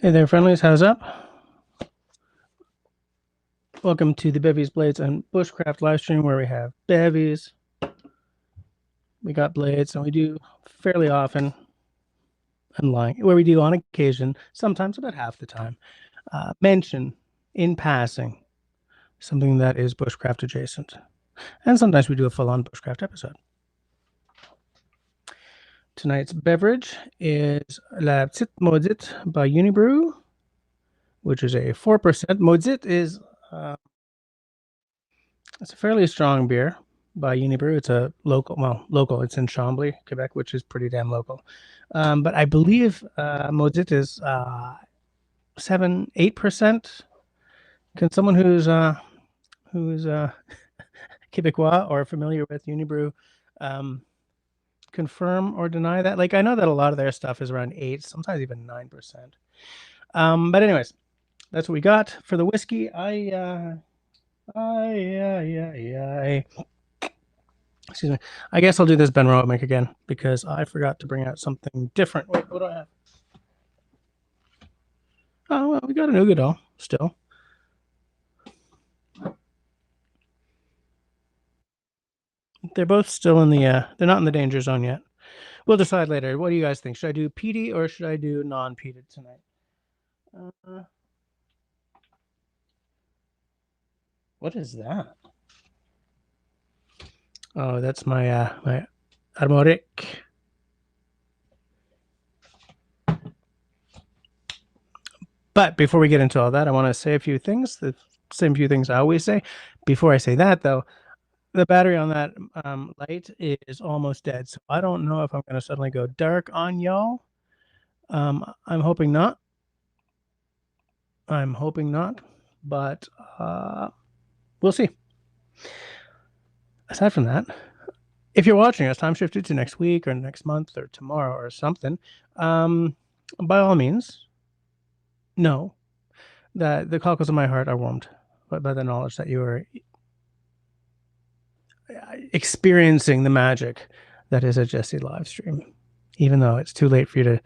Hey there, friendlies. How's up? Welcome to the Bevies, Blades, and Bushcraft live stream where we have bevies, we got blades, and we do fairly often, where we do on occasion, sometimes about half the time, mention in passing something that is bushcraft adjacent. And sometimes we do a full-on bushcraft episode. Tonight's beverage is La Petite Maudite by Unibrew, which is a 4%. Maudite is it's a fairly strong beer by Unibrew. It's a local. It's in Chambly, Quebec, which is pretty damn local. But I believe Maudite is 7-8%. Can someone who's Quebecois or familiar with Unibrew confirm or deny that? Like, I know that a lot of their stuff is around 8, sometimes even 9%. But anyways, that's what we got for the whiskey. Excuse me. I guess I'll do this Ben Romick again because I forgot to bring out something different. Wait, what do I have? Oh, well, we got an Ugadal still. They're both still in the, they're not in the danger zone yet. We'll decide later. What do you guys think? Should I do peaty or should I do non-peated tonight? What is that? Oh, that's my my Armoric. But before we get into all that, I want to say a few things. The same few things I always say. Before I say that, though, the battery on that light is almost dead. So I don't know if I'm going to suddenly go dark on y'all. I'm hoping not. But we'll see. Aside from that, if you're watching us, time shifted to next week or next month or tomorrow or something, by all means, know that the cockles of my heart are warmed by the knowledge that you are experiencing the magic that is a Jesse live stream, even though it's too late for you to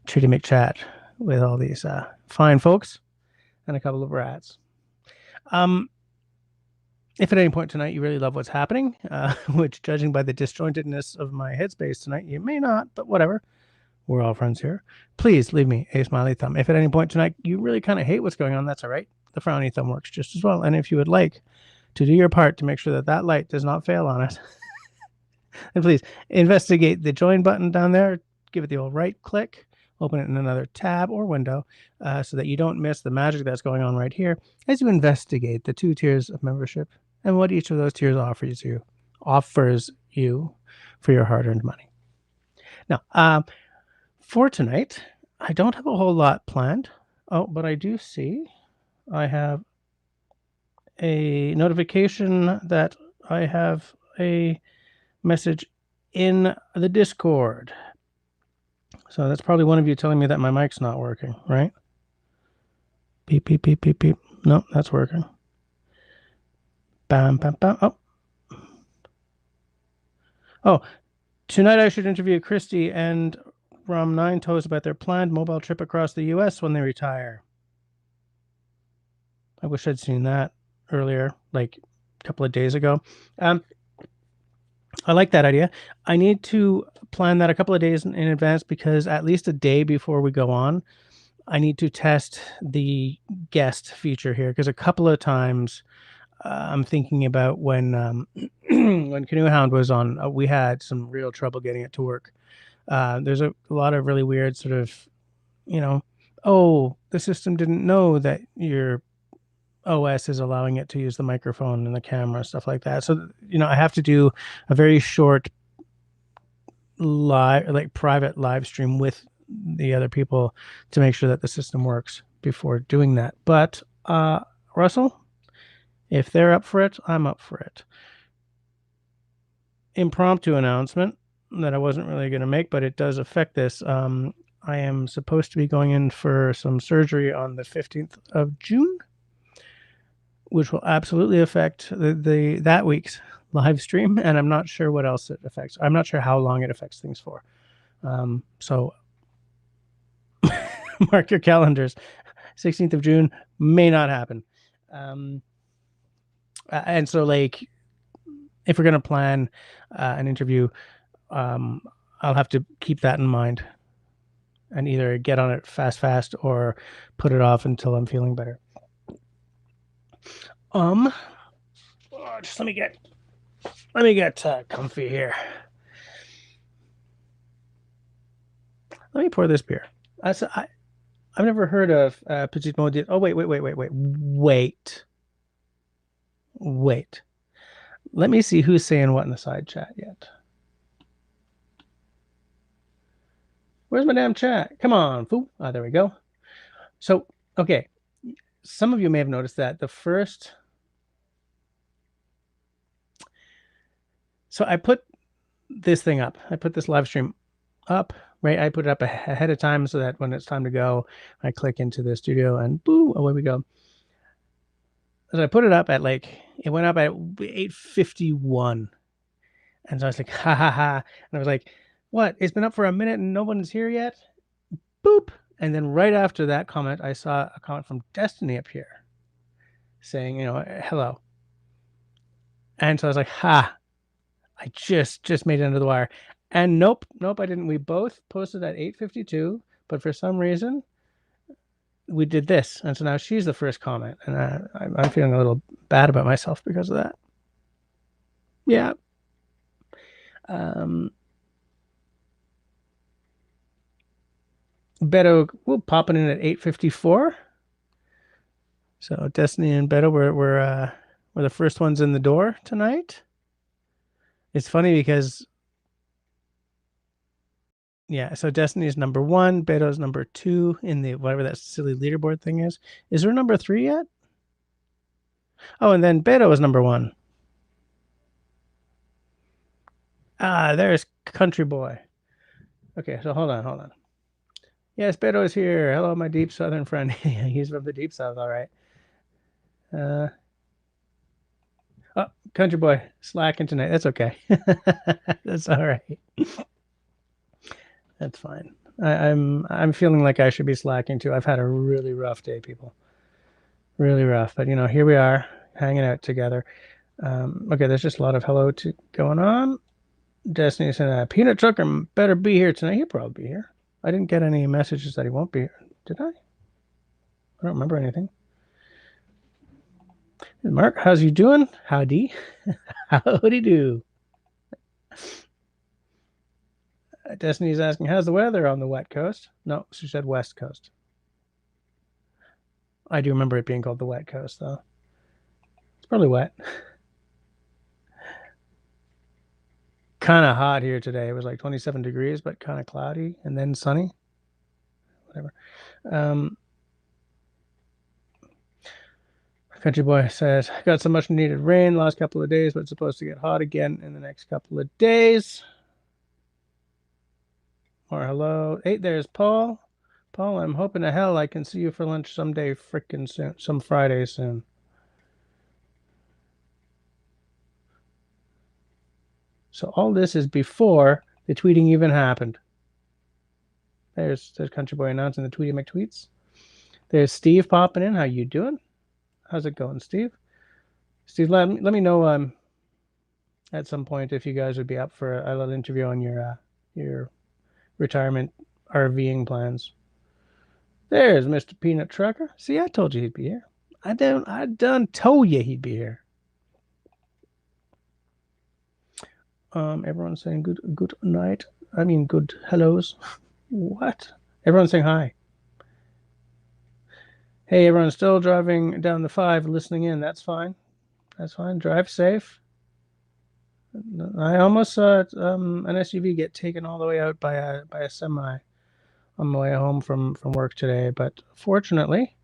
treat me chat with all these fine folks and a couple of rats. If at any point tonight you really love what's happening, which judging by the disjointedness of my headspace tonight, you may not, but whatever. We're all friends here. Please leave me a smiley thumb. If at any point tonight you really kind of hate what's going on, that's all right. The frowny thumb works just as well. And if you would like to do your part to make sure that that light does not fail on us, then please investigate the join button down there. Give it the old right click. Open it in another tab or window so that you don't miss the magic that's going on right here as you investigate the 2 tiers of membership and what each of those tiers offers you for your hard-earned money. Now, for tonight, I don't have a whole lot planned. Oh, but I do see I have a notification that I have a message in the Discord. So that's probably one of you telling me that my mic's not working, right? Beep, beep, beep, beep, beep. No, that's working. Bam, bam, bam. Oh, tonight I should interview Christy and Rum 9 Toes about their planned mobile trip across the U.S. when they retire. I wish I'd seen that earlier, like a couple of days ago. I like that idea. I need to plan that a couple of days in advance because at least a day before we go on, I need to test the guest feature here because a couple of times I'm thinking about when when Canoe Hound was on, we had some real trouble getting it to work. There's a lot of really weird sort of, oh, the system didn't know that your OS is allowing it to use the microphone and the camera, stuff like that. So, I have to do a very short private live stream with the other people to make sure that the system works before doing that. But Russell, if they're up for it, I'm up for it. Impromptu announcement that I wasn't really going to make, but it does affect this. I am supposed to be going in for some surgery on the 15th of June, which will absolutely affect that week's live stream, and I'm not sure what else it affects. I'm not sure how long it affects things for. So Mark your calendars. 16th of June may not happen. And so, like, if we're going to plan an interview, I'll have to keep that in mind and either get on it fast or put it off until I'm feeling better. Just let me get comfy here. Let me pour this beer. I've never heard of Petit Maudit. Oh, wait. Let me see who's saying what in the side chat yet. Where's my damn chat? Come on, fool. Oh, there we go. So, okay. Some of you may have noticed that the first... So I put this thing up. I put this live stream up, right? I put it up ahead of time so that when it's time to go, I click into the studio and boo, away we go. So I put it up at it went up at 8:51. And so I was like, ha ha ha. And I was like, what? It's been up for a minute and no one's here yet? Boop. And then right after that comment, I saw a comment from Destiny up here saying, hello. And so I was like, ha, I just made it under the wire. And nope, I didn't. We both posted at 8:52, but for some reason, we did this. And so now she's the first comment. And I'm feeling a little bad about myself because of that. Yeah. Beto, we'll pop it in at 8:54. So Destiny and Beto were the first ones in the door tonight. It's funny because, yeah, so Destiny's number 1, Beto's number 2 in the whatever that silly leaderboard thing is. Is there number 3 yet? Oh, and then Beto is number 1. There's Country Boy. Okay, so hold on. Yes, Beto is here. Hello, my deep southern friend. He's from the deep south, all right. Country Boy slacking tonight. That's okay. That's all right. That's fine. I'm feeling like I should be slacking too. I've had a really rough day, people. Really rough. But here we are hanging out together. Okay, there's just a lot of hello going on. Destiny said, Peanut Trucker better be here tonight. He'll probably be here. I didn't get any messages that he won't be here. Did I? I don't remember anything. Mark, how's you doing? Howdy. Howdy do. Destiny's asking, how's the weather on the wet coast? No, she said west coast. I do remember it being called the wet coast, though. It's probably wet. Kind of hot here today. It was like 27 degrees, but kind of cloudy and then sunny. Whatever. Country Boy says, got some much needed rain last couple of days, but it's supposed to get hot again in the next couple of days. More hello. Hey, there's Paul. Paul, I'm hoping to hell I can see you for lunch someday frickin' soon. Some Friday soon. So all this is before the tweeting even happened. There's Country Boy announcing the Tweety McTweets. There's Steve popping in. How you doing? How's it going, Steve? Steve, let me know at some point if you guys would be up for a little interview on your retirement RVing plans. There's Mr. Peanut Trucker. See, I told you he'd be here. I done told you he'd be here. Everyone's saying good night. I mean, good hellos. What? Everyone's saying hi. Hey, everyone's still driving down the 5, listening in. That's fine. That's fine. Drive safe. I almost saw an SUV get taken all the way out by a semi on my way home from work today, but fortunately,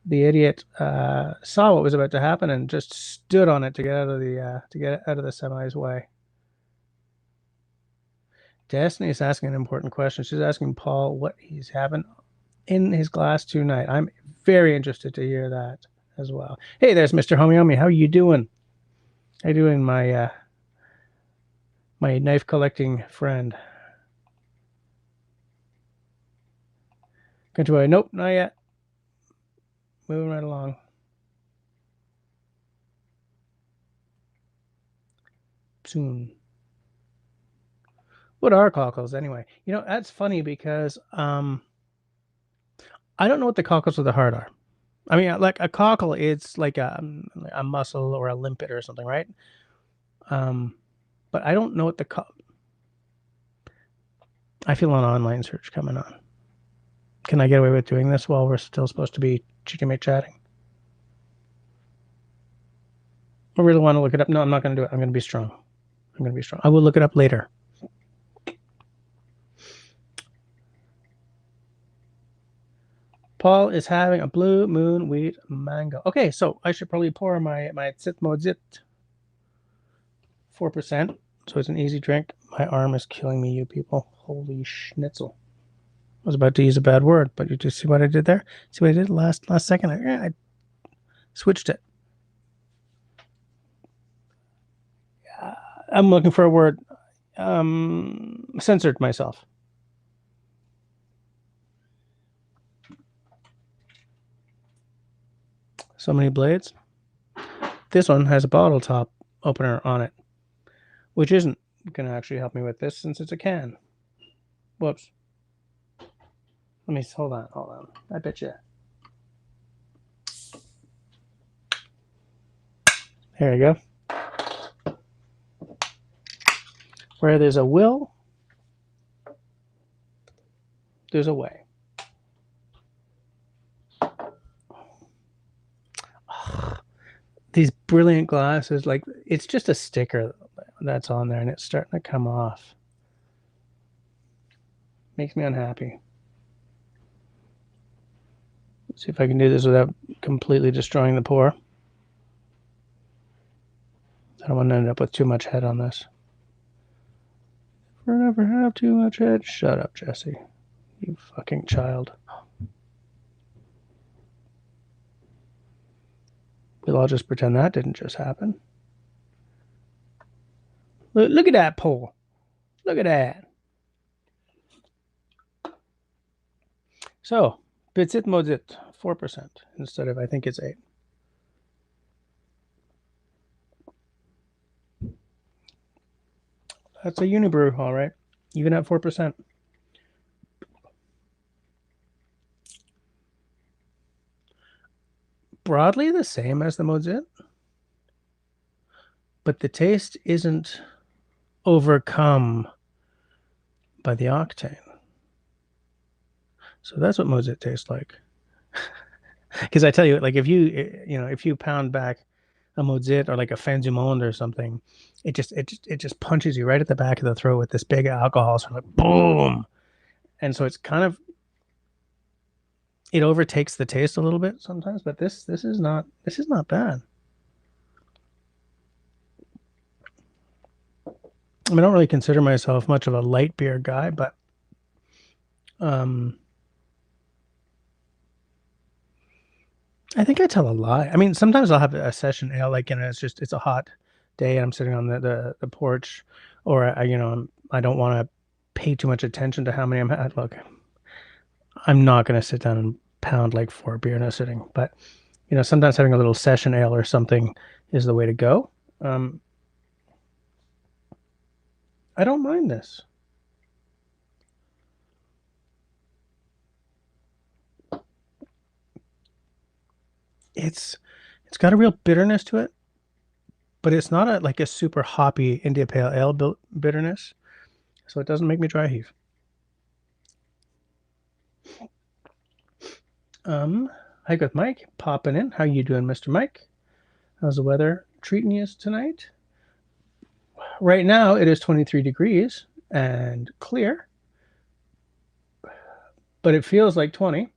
the idiot saw what was about to happen and just stood on it to get out of the semi's way. Destiny is asking an important question. She's asking Paul what he's having in his glass tonight. I'm very interested to hear that as well. Hey, there's Mr. Homiomi. How are you doing? How you doing, my knife collecting friend? Country boy, nope, not yet. Moving right along. Soon. What are cockles anyway? You know, that's funny because I don't know what the cockles of the heart are. I mean, like a cockle, it's like a muscle or a limpet or something, right? But I don't know what the I feel an online search coming on. Can I get away with doing this while we're still supposed to be chicken mate chatting? I really want to look it up. No, I'm not going to do it. I'm going to be strong. I will look it up later. Paul is having a blue moon wheat mango. Okay, so I should probably pour my Zit 4%. So it's an easy drink. My arm is killing me, you people. Holy schnitzel. I was about to use a bad word, but you just see what I did there? See what I did last second? I switched it. I'm looking for a word. Censored myself. So many blades. This one has a bottle top opener on it, which isn't going to actually help me with this since it's a can. Whoops. Let me, hold on. I bet you. There you go. Where there's a will, there's a way. These brilliant glasses, like it's just a sticker that's on there and it's starting to come off. Makes me unhappy. Let's see if I can do this without completely destroying the pour. I don't want to end up with too much head on this. Never have too much head. Shut up, Jesse. You fucking child. We'll all just pretend that didn't just happen. Look at that pour. Look at that. So, Bitsit Mozit, 4% instead of, I think it's 8. That's a unibrew, all right. Even at 4%. Broadly the same as the Mozit, but the taste isn't overcome by the octane. So that's what Mozit tastes like. Because I tell you, like if you pound back a Mozit or like a Fin du Monde or something, it just punches you right at the back of the throat with this big alcohol, sort of like boom. And so it's kind of, it overtakes the taste a little bit sometimes, but this is not bad. I mean, I don't really consider myself much of a light beer guy, but I think I tell a lie. I mean, sometimes I'll have a session ale, like, it's a hot day and I'm sitting on the porch, or I don't want to pay too much attention to how many I'm at. Look, I'm not going to sit down and pound like 4 beer in a sitting, but sometimes having a little session ale or something is the way to go. I don't mind this. It's got a real bitterness to it, but it's not like a super hoppy India Pale Ale bitterness, so it doesn't make me dry heave. Hi, good Mike, popping in. How you doing, Mr. Mike? How's the weather treating you tonight? Right now, it is 23 degrees and clear, but it feels like 20,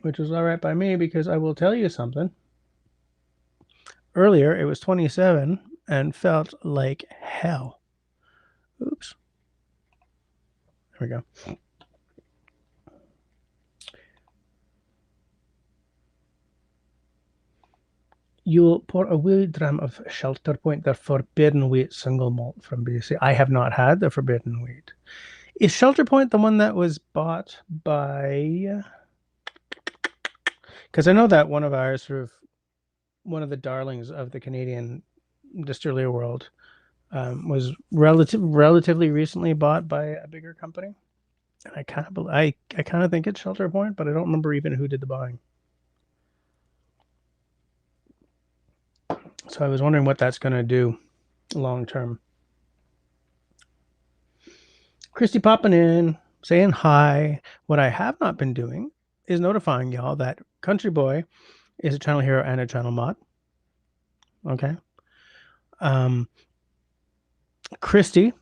which is all right by me because I will tell you something. Earlier, it was 27 and felt like hell. Oops. There we go. You'll pour a wee dram of Shelter Point, the forbidden wheat single malt from BC. I have not had the forbidden wheat. Is Shelter Point the one that was bought by? Because I know that one of ours, sort of one of the darlings of the Canadian distillery world, was relatively recently bought by a bigger company. And I kind of think it's Shelter Point, but I don't remember even who did the buying. So I was wondering what that's going to do long term. Christy popping in, saying hi. What I have not been doing is notifying y'all that Country Boy is a channel hero and a channel mod. Okay. Christy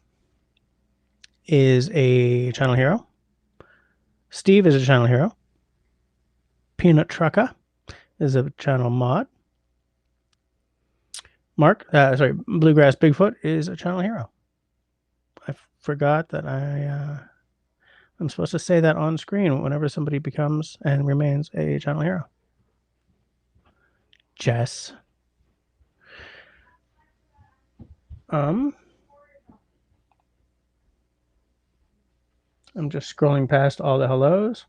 is a channel hero. Steve is a channel hero. Peanut Trucker is a channel mod. Bluegrass Bigfoot is a channel hero. I forgot that I'm supposed to say that on screen whenever somebody becomes and remains a channel hero. Jess. I'm just scrolling past all the hellos.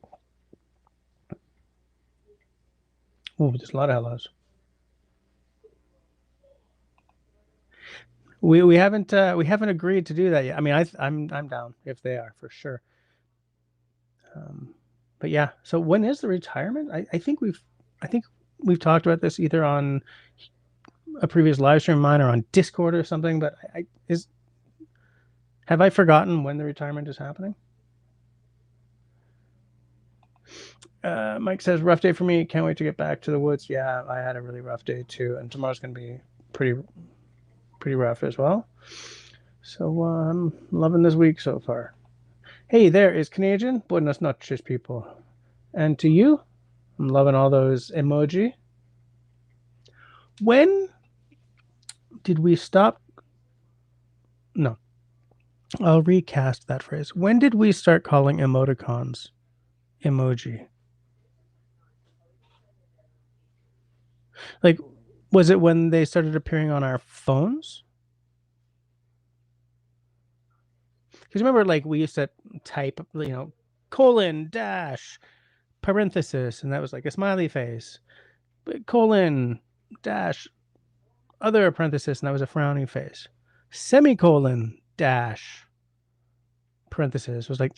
Oh, there's a lot of hellos. We haven't agreed to do that yet. I mean, I'm down if they are for sure. But yeah, so when is the retirement? I think we've talked about this either on a previous live stream of mine or on Discord or something. But have I forgotten when the retirement is happening? Mike says, rough day for me. Can't wait to get back to the woods. Yeah, I had a really rough day too, and tomorrow's gonna be pretty rough as well. So I'm loving this week so far. Hey, there is Canadian. Buenas noches, people. And to you, I'm loving all those emoji. When did we stop? No, I'll recast that phrase. When did we start calling emoticons emoji? Like, was it when they started appearing on our phones? Because remember, like, we used to type, colon, dash, parenthesis, and that was like a smiley face. Colon, dash, other parenthesis, and that was a frowning face. Semicolon, dash, parenthesis was like,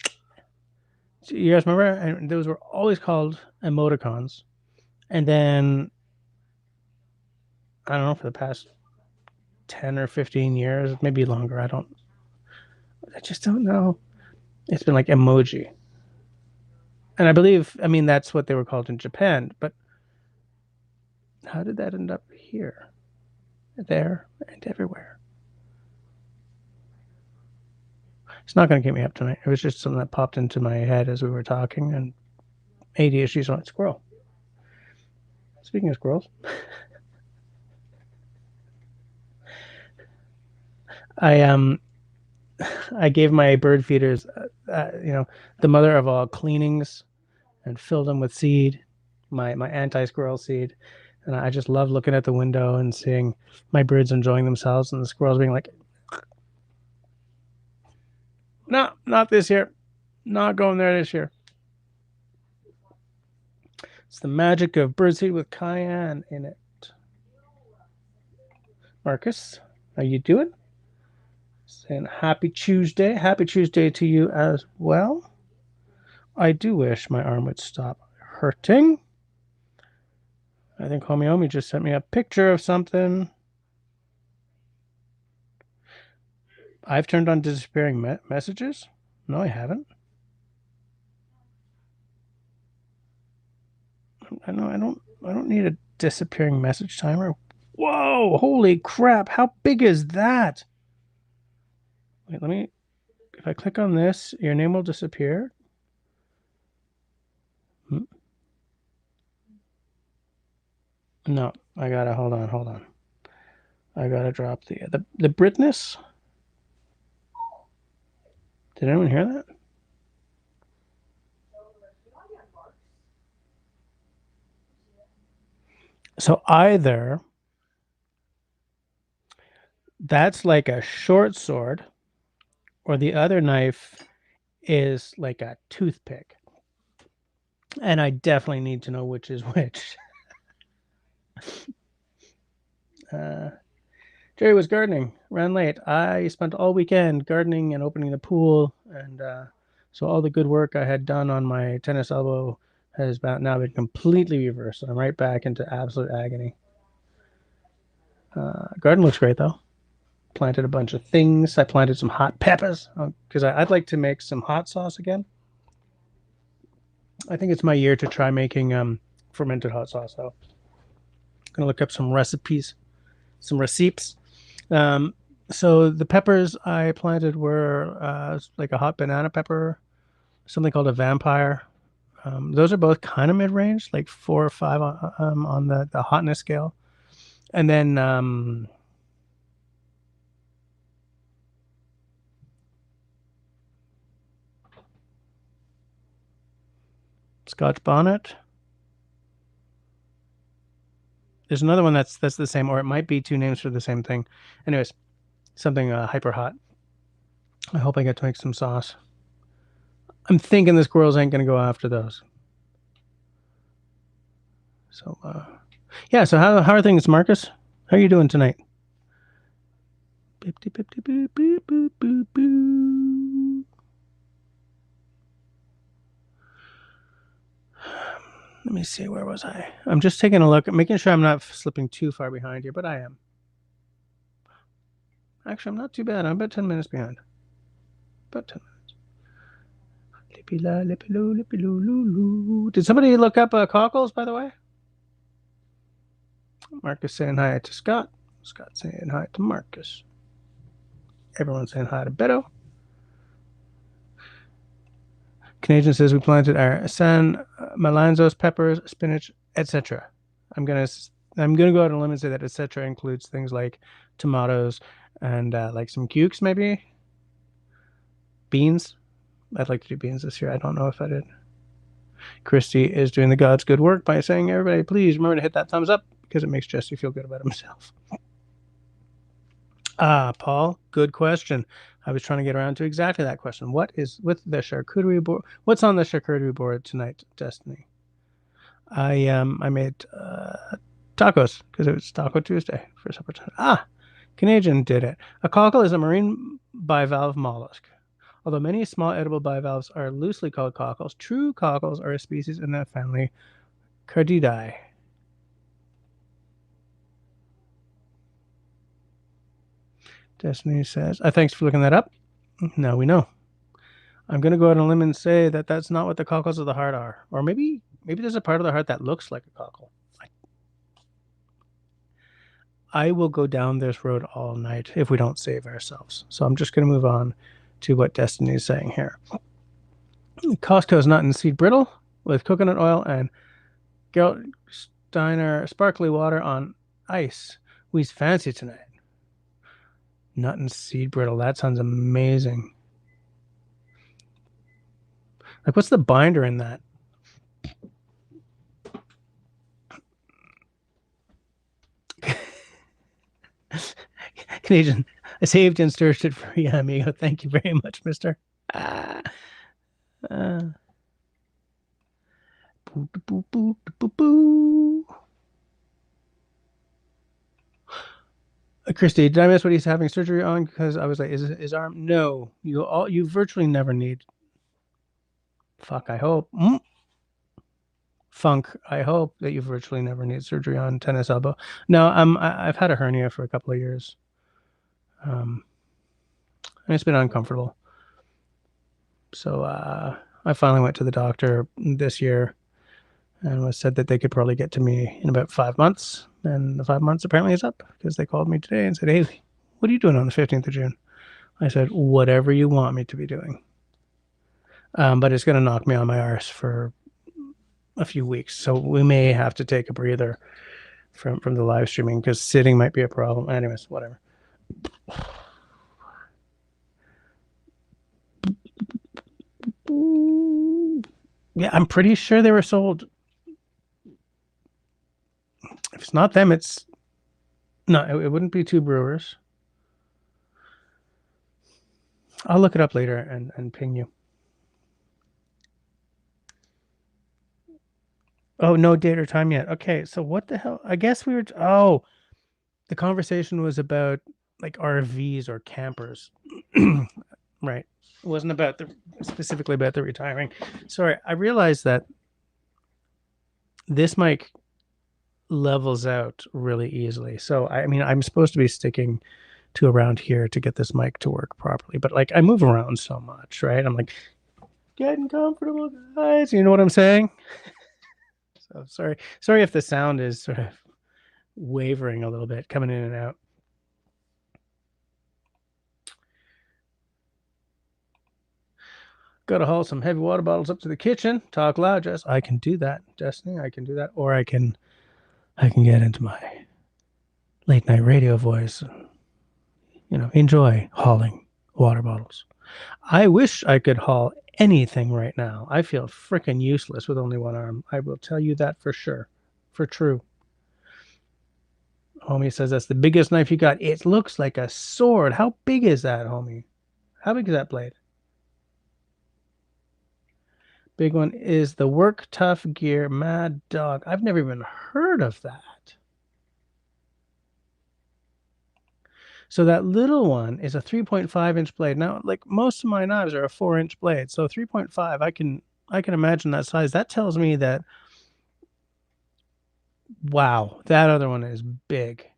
you guys remember? And those were always called emoticons. And then, I don't know, for the past 10 or 15 years, maybe longer, I just don't know. It's been like emoji. And I mean, that's what they were called in Japan, but how did that end up here, there, and everywhere? It's not going to keep me up tonight. It was just something that popped into my head as we were talking, and ADHD's on squirrel. Speaking of squirrels, I gave my bird feeders, the mother of all cleanings, and filled them with seed, my anti-squirrel seed. And I just love looking at the window and seeing my birds enjoying themselves and the squirrels being like, no, not this year. Not going there this year. It's the magic of birdseed with cayenne in it. Marcus, how you doing? Saying happy Tuesday. Happy Tuesday to you as well. I do wish my arm would stop hurting. I think Homie Omi just sent me a picture of something. I've turned on disappearing messages. No, I haven't. I don't need a disappearing message timer. Whoa! Holy crap! How big is that? Wait, if I click on this, your name will disappear. No, I gotta hold on. I gotta drop the Britness. Did anyone hear that? So either that's like a short sword, or the other knife is like a toothpick. And I definitely need to know which is which. Jerry was gardening, ran late. I spent all weekend gardening and opening the pool. And so all the good work I had done on my tennis elbow has now been completely reversed. And I'm right back into absolute agony. Garden looks great, though. Planted a bunch of things. I planted some hot peppers because I'd like to make some hot sauce again. I think it's my year to try making fermented hot sauce. So I'm going to look up some recipes, some receipts. So the peppers I planted were like a hot banana pepper, something called a vampire. Those are both kind of mid-range, like 4 or 5 on the hotness scale. And then Scotch bonnet. There's another one that's the same, or it might be 2 names for the same thing. Anyways, something hyper hot. I hope I get to make some sauce. I'm thinking the squirrels ain't gonna go after those. So yeah. So how are things, Marcus? How are you doing tonight? Let me see, where was I? I'm just taking a look, making sure I'm not slipping too far behind here, but I am. Actually, I'm not too bad. I'm about 10 minutes behind. About 10 minutes. Did somebody look up cockles, by the way? Marcus saying hi to Scott. Scott saying hi to Marcus. Everyone's saying hi to Beto. Canadian says we planted our San Melanzos, peppers, spinach, etc. I'm gonna go out on a limb and say that etc. includes things like tomatoes and like some cukes, maybe beans. I'd like to do beans this year. I don't know if I did. Christy is doing the God's good work by saying, everybody, please remember to hit that thumbs up because it makes Jesse feel good about himself. Paul, good question. I was trying to get around to exactly that question. What is with the charcuterie board? What's on the charcuterie board tonight, Destiny? I made tacos because it was Taco Tuesday for supper time. Canadian did it. A cockle is a marine bivalve mollusk. Although many small edible bivalves are loosely called cockles, true cockles are a species in the family Cardidae. Destiny says, thanks for looking that up. Now we know. I'm going to go out on a limb and say that that's not what the cockles of the heart are. Or maybe there's a part of the heart that looks like a cockle. I will go down this road all night if we don't save ourselves. So I'm just going to move on to what Destiny is saying here. Costco is nut and seed brittle with coconut oil and Gerald Steiner sparkly water on ice. We's fancy tonight. Nut and seed brittle. That sounds amazing. Like, what's the binder in that? Canadian, I saved and searched it for you, amigo. Thank you very much, mister. Christy, did I miss what he's having surgery on? Because I was like, is his arm? No, you virtually never need. Fuck, I hope. Funk, I hope that you virtually never need surgery on tennis elbow. No, I've had a hernia for a couple of years. And it's been uncomfortable. So I finally went to the doctor this year and was said that they could probably get to me in about 5 months. And the 5 months apparently is up because they called me today and said, hey, what are you doing on the 15th of June? I said, whatever you want me to be doing. But it's going to knock me on my arse for a few weeks. So we may have to take a breather from the live streaming because sitting might be a problem. Anyways, whatever. Yeah, I'm pretty sure they were sold. If it's not them, it's no, it wouldn't be two brewers. I'll look it up later and ping you. Oh, no date or time yet. Okay, so what the hell? I guess we were. Oh, the conversation was about like RVs or campers, right? It wasn't about the specifically about the retiring. Sorry, I realized that this mic levels out really easily. So I mean, I'm supposed to be sticking to around here to get this mic to work properly, but like I move around so much, right? I'm like getting comfortable, guys. You know what I'm saying? So sorry if the sound is sort of wavering a little bit, coming in and out. Got to haul some heavy water bottles up to the kitchen. Talk loud, Jess. I can do that, Destiny. I can do that, or I can get into my late night radio voice. And, enjoy hauling water bottles. I wish I could haul anything right now. I feel freaking useless with only one arm. I will tell you that for sure, for true. Homie says that's the biggest knife you got. It looks like a sword. How big is that, homie? How big is that blade? Big one is the Work Tough Gear Mad Dog. I've never even heard of that. So that little one is a 3.5-inch blade. Now, like most of my knives are a 4-inch blade. So 3.5, I can imagine that size. That tells me that, wow, that other one is big.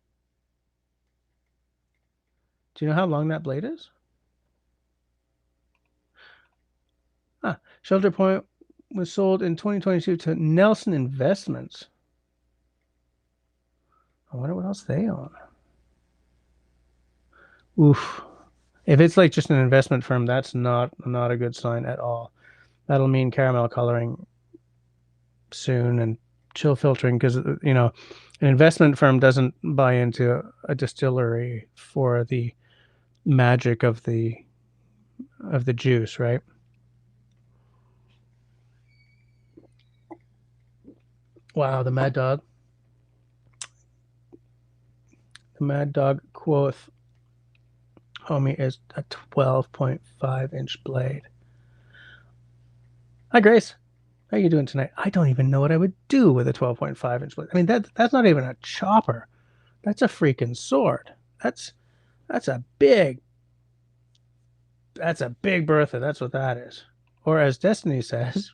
Do you know how long that blade is? Shelter Point was sold in 2022 to Nelson Investments. I wonder what else they own. Oof. If it's like just an investment firm, that's not a good sign at all. That'll mean caramel coloring soon and chill filtering because an investment firm doesn't buy into a distillery for the magic of the juice, right? Wow, the Mad Dog. The Mad Dog quoth, homie, is a 12.5-inch blade. Hi, Grace. How are you doing tonight? I don't even know what I would do with a 12.5-inch blade. I mean, that's not even a chopper. That's a freaking sword. That's a big Bertha. That's what that is. Or as Destiny says,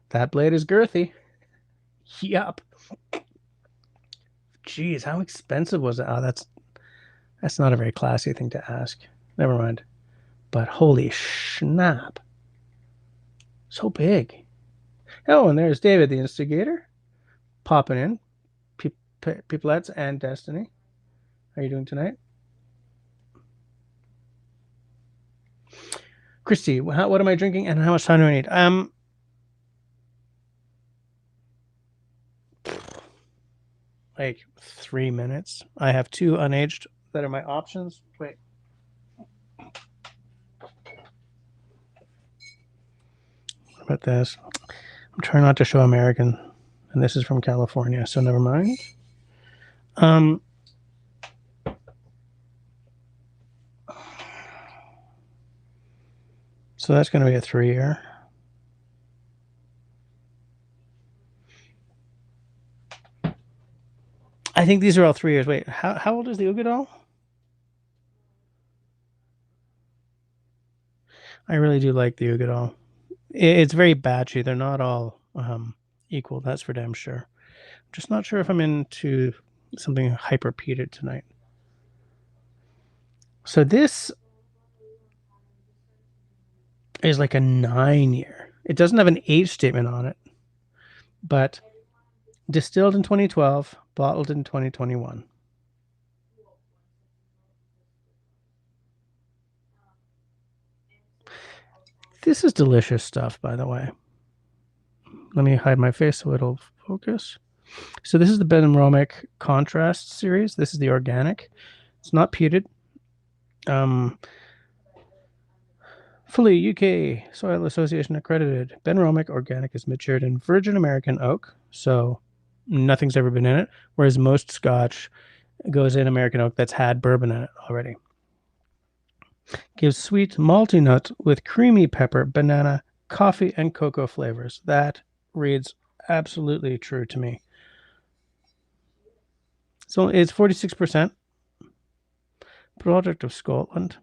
that blade is girthy. Yup. Jeez, how expensive was it? Oh, that's not a very classy thing to ask. Never mind. But holy snap. So big. Oh, and there's David, the instigator, popping in. Peoplettes and Destiny. How are you doing tonight? Christy, what am I drinking and how much time do I need? Like 3 minutes. I have 2 unaged that are my options. Wait. What about this? I'm trying not to show American, and this is from California, so never mind. So that's going to be a 3-year. I think these are all 3 years. Wait, how old is the Ugadal? I really do like the Ugadal. It's very batchy. They're not all equal. That's for damn sure. I'm just not sure if I'm into something hyper peated tonight. So this is like a 9-year. It doesn't have an age statement on it, but distilled in 2012, bottled in 2021. This is delicious stuff, by the way. Let me hide my face so it'll focus. So this is the Ben Romick Contrast series. This is the organic. It's not peated. Fully UK Soil Association accredited. Ben Romick Organic is matured in virgin American oak, so nothing's ever been in it, whereas most Scotch goes in American oak that's had bourbon in it already. Gives sweet malty notes with creamy pepper, banana, coffee, and cocoa flavors. That reads absolutely true to me. So it's 46%. Product of Scotland.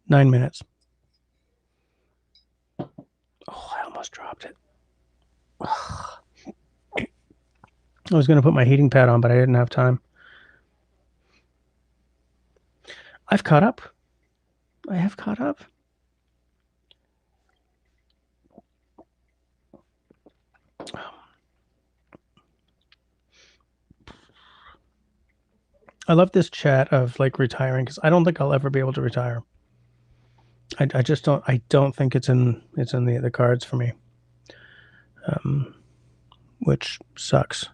9 minutes. Oh, I almost dropped it. I was going to put my heating pad on, but I didn't have time. I've caught up. I have caught up. I love this chat of like retiring because I don't think I'll ever be able to retire. I just don't. I don't think it's in the cards for me, which sucks.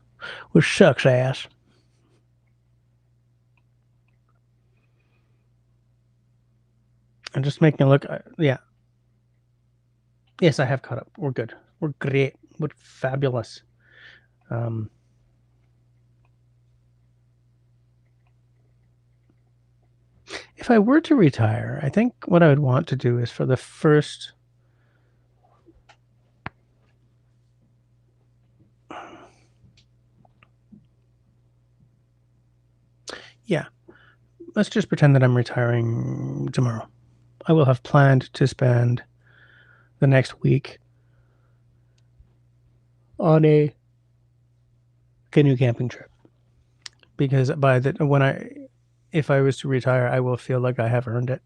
Which sucks ass. I'm just making a look. Yeah. Yes, I have caught up. We're good. We're great. We're fabulous. If I were to retire, I think what I would want to do is for the first. Yeah. Let's just pretend that I'm retiring tomorrow. I will have planned to spend the next week on a canoe camping trip because if I was to retire, I will feel like I have earned it,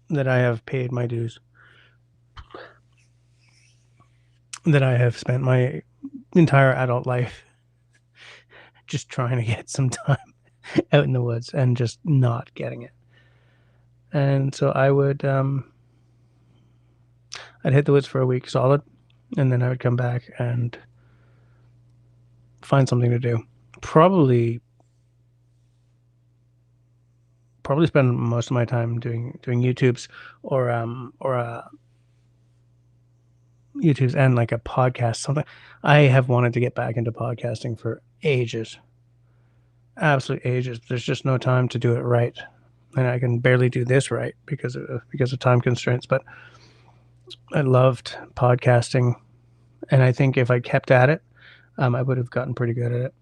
that I have paid my dues, that I have spent my entire adult life just trying to get some time out in the woods and just not getting it. And so I'd hit the woods for a week solid, and then I would come back and find something to do. Probably spend most of my time doing YouTubes or YouTubes and like a podcast, something. I have wanted to get back into podcasting for ages, absolute ages. There's just no time to do it right, and I can barely do this right because of time constraints. But I loved podcasting, and I think if I kept at it, I would have gotten pretty good at it.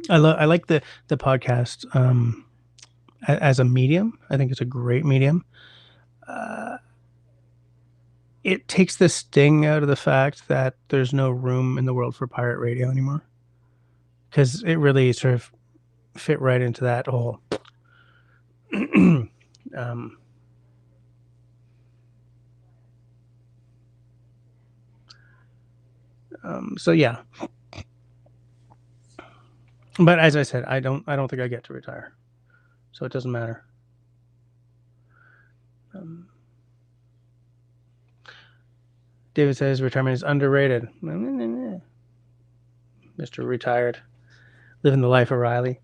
I like the podcast as a medium. I think it's a great medium. It takes the sting out of the fact that there's no room in the world for pirate radio anymore, because it really sort of fit right into that whole. So yeah, but as I said, I don't think I get to retire, so it doesn't matter. David says retirement is underrated. Mr. Retired, living the life of Riley.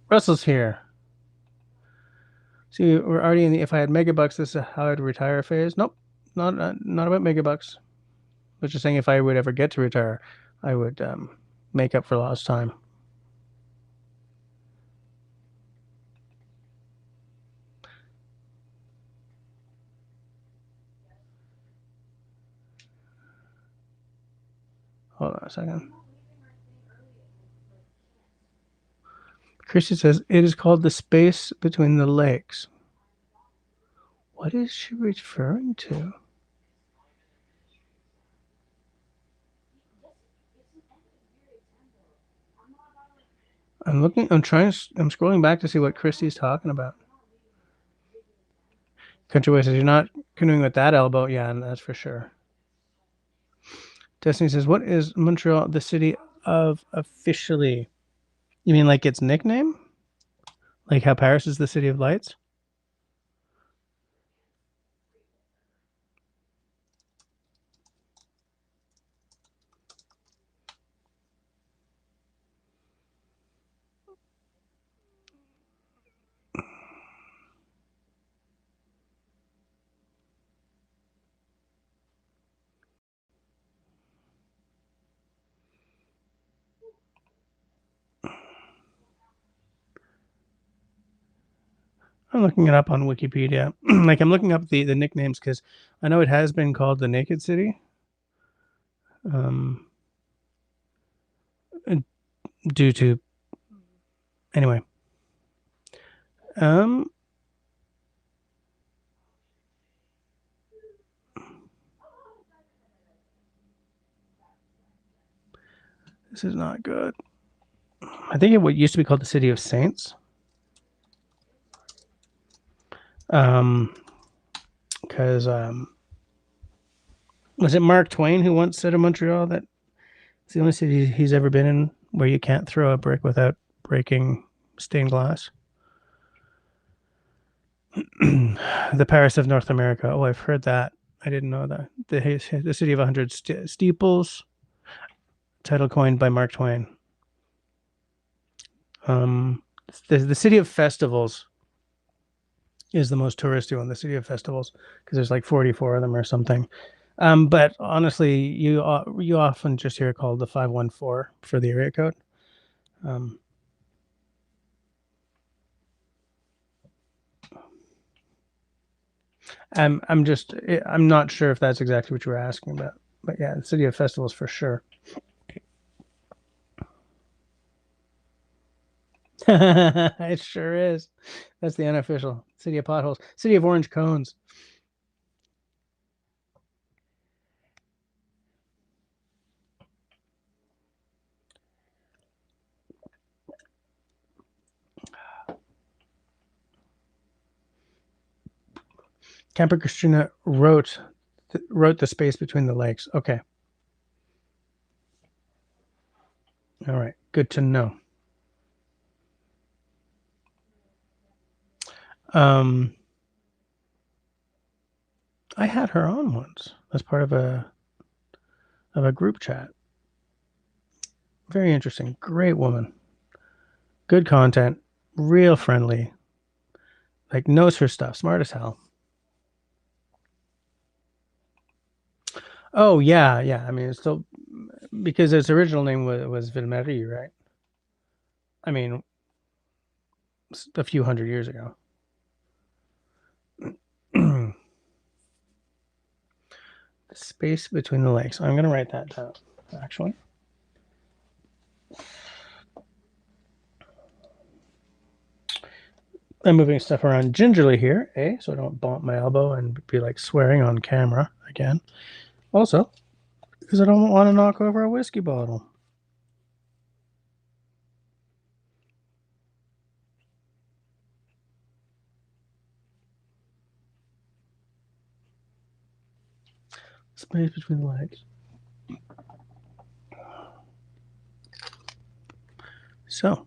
Russell's here. See, we're already in the if I had megabucks, this is how I'd retire phase. Nope, not about megabucks. I was just saying if I would ever get to retire, I would make up for lost time. Hold on a second. Christy says it is called the space between the legs. What is she referring to? I'm scrolling back to see what Christy's talking about. Countryway says you're not canoeing with that elbow. Yeah, that's for sure. Destiny says, what is Montreal the city of officially? You mean like its nickname? Like how Paris is the city of lights? I'm looking it up on Wikipedia. Like I'm looking up the nicknames because I know it has been called the Naked City. Due to anyway. This is not good. I think it used to be called the City of Saints. Because was it Mark Twain who once said of Montreal that it's the only city he's ever been in where you can't throw a brick without breaking stained glass? The Paris of North America. Oh, I've heard that. I didn't know that. The City of 100 Steeples, title coined by Mark Twain. The City of Festivals is the most touristy one, the City of Festivals, because there's like 44 of them or something. But honestly, you often just hear it called the 514 for the area code. I'm not sure if that's exactly what you were asking about, but yeah, the City of Festivals for sure. It sure is. That's the unofficial City of Potholes, City of Orange Cones. Camper Christina wrote the space between the lakes. Okay. All right. Good to know. I had her on once as part of a group chat. Very interesting. Great woman. Good content. Real friendly. Like knows her stuff. Smart as hell. Oh yeah, yeah. I mean, it's still because its original name was Ville-Marie, right? I mean, a few hundred years ago. The space between the lakes. I'm going to write that down, actually. I'm moving stuff around gingerly here, so I don't bump my elbow and be like swearing on camera again. Also, because I don't want to knock over a whiskey bottle. Space between the legs. So.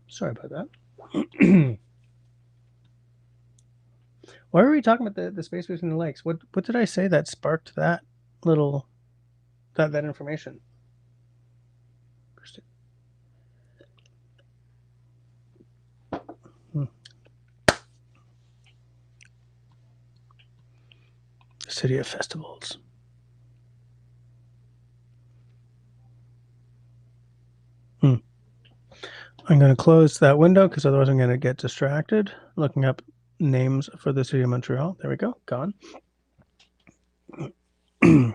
Sorry about that. Why were we talking about the space between the legs? What did I say that sparked that little that information? City of Festivals. I'm going to close that window because otherwise I'm going to get distracted looking up names for the City of Montreal. There we go. Gone. You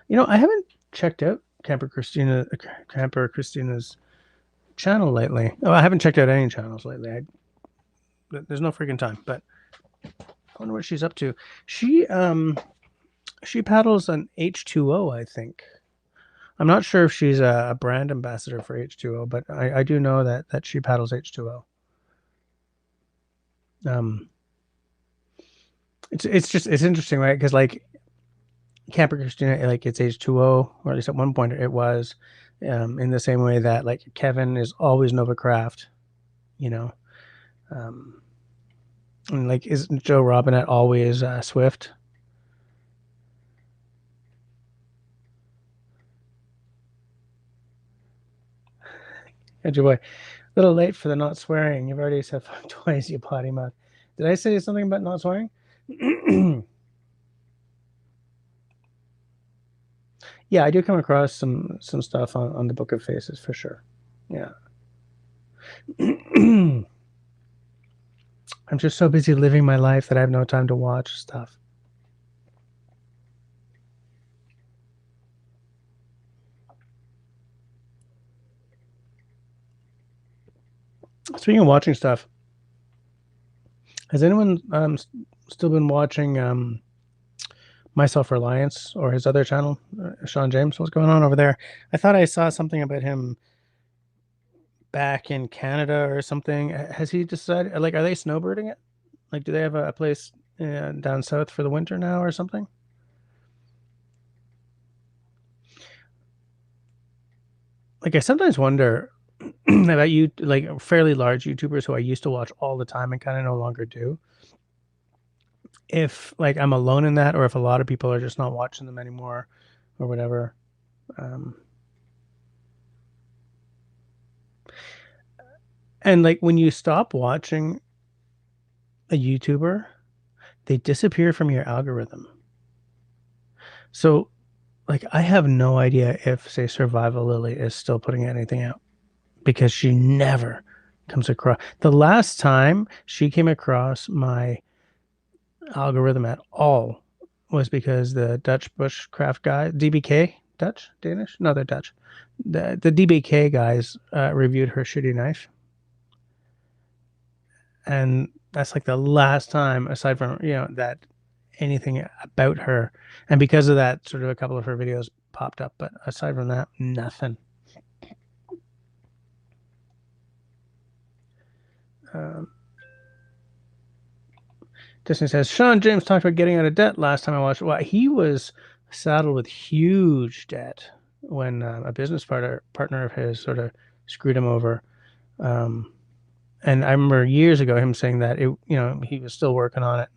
know, I haven't checked out Camper Christina's channel lately. Oh, I haven't checked out any channels lately. There's no freaking time, but I wonder what she's up to. She paddles an H2O, I think. I'm not sure if she's a brand ambassador for H2O, but I do know that she paddles H2O. It's interesting, right? Because like Camper Christina, like it's H2O, or at least at one point it was, in the same way that like Kevin is always Novacraft, you know, and like is Joe Robinette always Swift? And your boy, a little late for the not swearing. You've already said fuck twice, you potty mouth. Did I say something about not swearing? Yeah, I do come across some stuff on the Book of Faces for sure. Yeah. I'm just so busy living my life that I have no time to watch stuff. Speaking of watching stuff, has anyone still been watching My Self Reliance or his other channel, Sean James? What's going on over there? I thought I saw something about him back in Canada or something. Has he decided? Like, are they snowbirding it? Like, do they have a place down south for the winter now or something? Like, I sometimes wonder about you, like fairly large YouTubers who I used to watch all the time and kind of no longer do. If like I'm alone in that, or if a lot of people are just not watching them anymore, or whatever. Um, and like when you stop watching a YouTuber, they disappear from your algorithm. So, like, I have no idea if, say, Survival Lily is still putting anything out because she never comes across. The last time she came across my algorithm at all was because the Dutch bushcraft guy, DBK, Dutch, Danish? No, they're Dutch. The DBK guys reviewed her shitty knife. And that's like the last time, aside from, that anything about her. And because of that, sort of a couple of her videos popped up. But aside from that, nothing. Um, Disney says Sean James talked about getting out of debt last time I watched. Well, he was saddled with huge debt when a business partner of his sort of screwed him over. Um, and I remember years ago him saying that he was still working on it.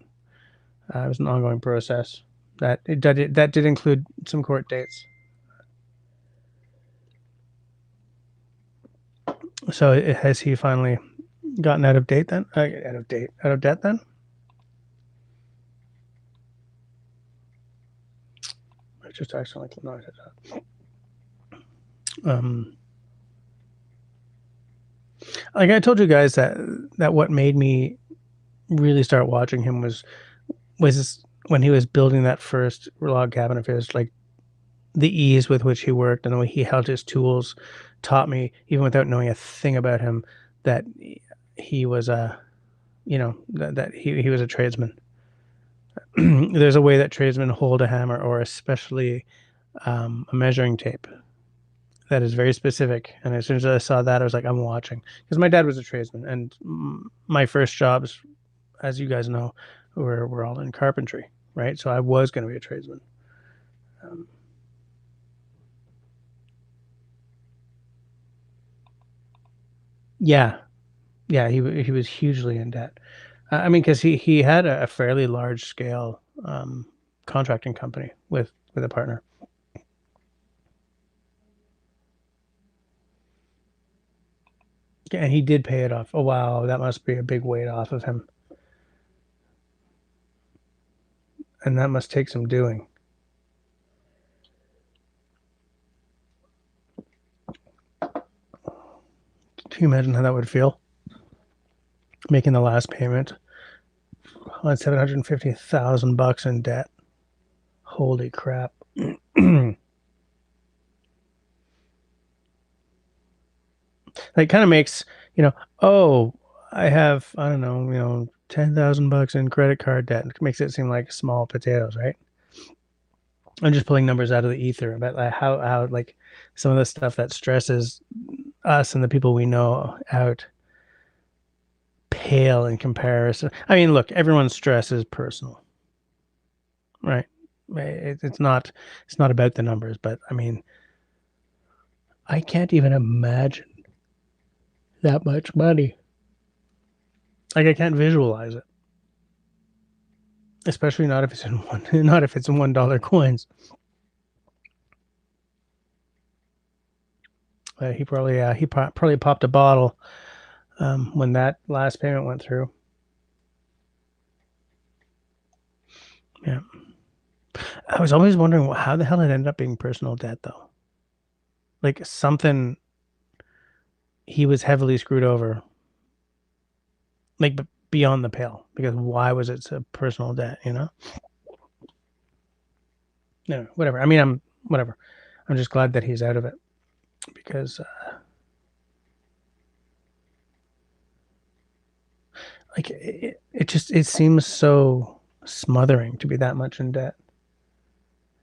It was an ongoing process. That did include some court dates. So has he finally gotten out of date then? Out of debt then? I just accidentally knocked it out. Like I told you guys that what made me really start watching him was when he was building that first log cabin of his, like the ease with which he worked and the way he held his tools taught me, even without knowing a thing about him, that he was that he was a tradesman. There's a way that tradesmen hold a hammer, or especially a measuring tape, that is very specific. And as soon as I saw that, I was like, I'm watching, because my dad was a tradesman, and my first jobs, as you guys know, were all in carpentry, right? So I was going to be a tradesman. Yeah, yeah, he was hugely in debt. I mean, because he had a fairly large scale contracting company with a partner. And he did pay it off. Oh wow, that must be a big weight off of him, and that must take some doing. Can you imagine how that would feel? Making the last payment on $750,000 in debt. Holy crap! That kind of makes, oh, I have, I don't know, $10,000 in credit card debt. It makes it seem like small potatoes, right? I'm just pulling numbers out of the ether about like how like some of the stuff that stresses us and the people we know out pale in comparison. I mean, look, everyone's stress is personal, right? It's not about the numbers, but I mean, I can't even imagine that much money. Like I can't visualize it, especially not if it's in not if it's in $1 coins. He probably popped a bottle when that last payment went through. Yeah. I was always wondering how the hell it ended up being personal debt, though. Like something he was heavily screwed over, like beyond the pale. Because why was it a personal debt? You know? No, whatever. I mean, I'm whatever. I'm just glad that he's out of it because, like, it seems so smothering to be that much in debt.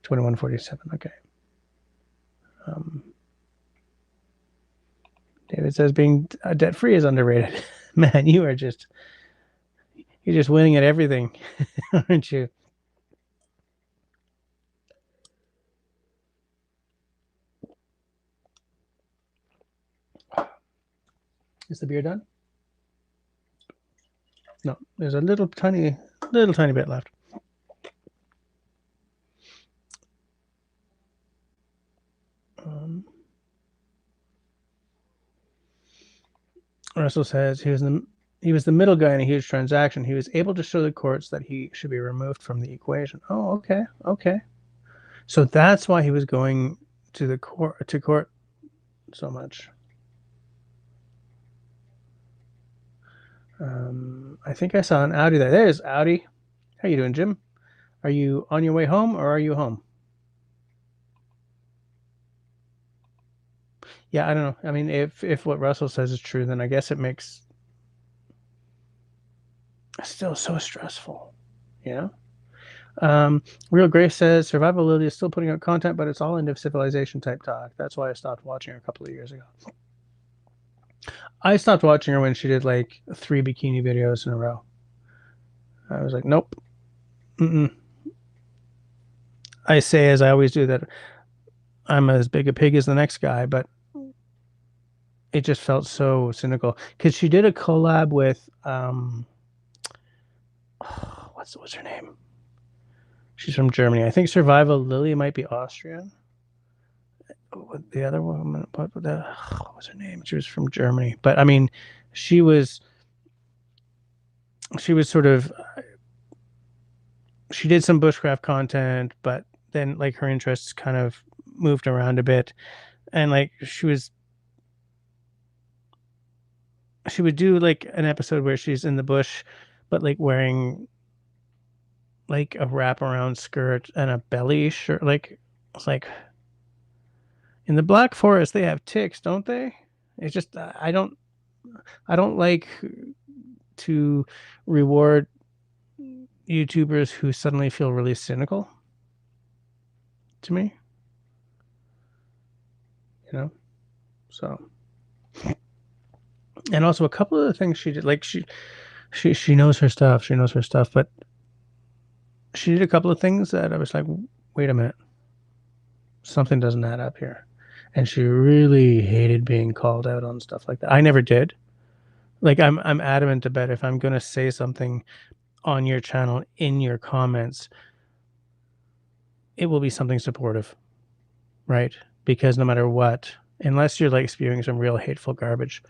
2147. Okay. Um, David says being debt free is underrated. Man, you're just winning at everything, aren't you? Is the beer done? No, there's a little tiny bit left. Russell says he was the middle guy in a huge transaction. He was able to show the courts that he should be removed from the equation. Oh, okay, okay. So that's why he was going to court so much. I think I saw an Audi there. There's Audi. How you doing, Jim? Are you on your way home or are you home? Yeah, I don't know. I mean, if what Russell says is true, then I guess it makes still so stressful. You know? Real Grace says Survival Lily is still putting out content, but it's all end of civilization type talk. That's why I stopped watching her a couple of years ago. I stopped watching her when she did like 3 bikini videos in a row. I was like, nope. Mm-mm. I say, as I always do, that I'm as big a pig as the next guy, but it just felt so cynical because she did a collab with what's her name? She's from Germany. I think Survival Lily might be Austrian. The other woman, what was her name? She was from Germany, but I mean, she was sort of, she did some bushcraft content, but then like her interests kind of moved around a bit, and like she would do like an episode where she's in the bush, but like wearing like a wraparound skirt and a belly shirt. Like it's like in the Black Forest they have ticks, don't they? It's just I don't like to reward YouTubers who suddenly feel really cynical to me. You know? So, and also a couple of the things she did, like she knows her stuff. She knows her stuff, but she did a couple of things that I was like, wait a minute, something doesn't add up here. And she really hated being called out on stuff like that. I never did. Like I'm adamant about if I'm gonna say something on your channel in your comments, it will be something supportive, right? Because no matter what, unless you're like spewing some real hateful garbage,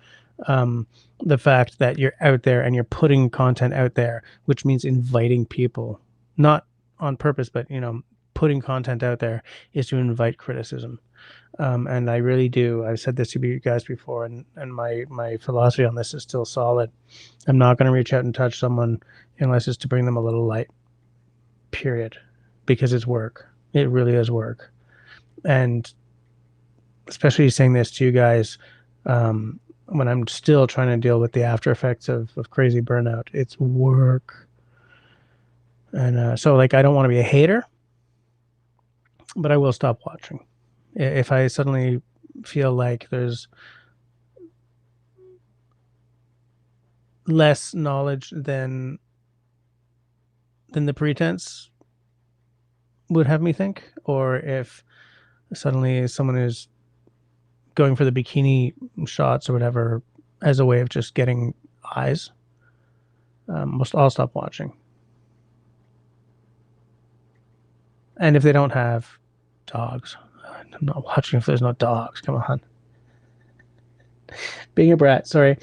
the fact that you're out there and you're putting content out there, which means inviting people, not on purpose, but you know, putting content out there is to invite criticism. And I really do. I've said this to you guys before, and my philosophy on this is still solid. I'm not going to reach out and touch someone unless it's to bring them a little light. Period, because it's work. It really is work, and especially saying this to you guys when I'm still trying to deal with the after effects of crazy burnout. It's work, and so like I don't want to be a hater, but I will stop watching if I suddenly feel like there's less knowledge than the pretense would have me think, or if suddenly someone is going for the bikini shots or whatever as a way of just getting eyes, I'll stop watching. And if they don't have dogs, I'm not watching if there's no dogs. Come on. Being a brat, sorry.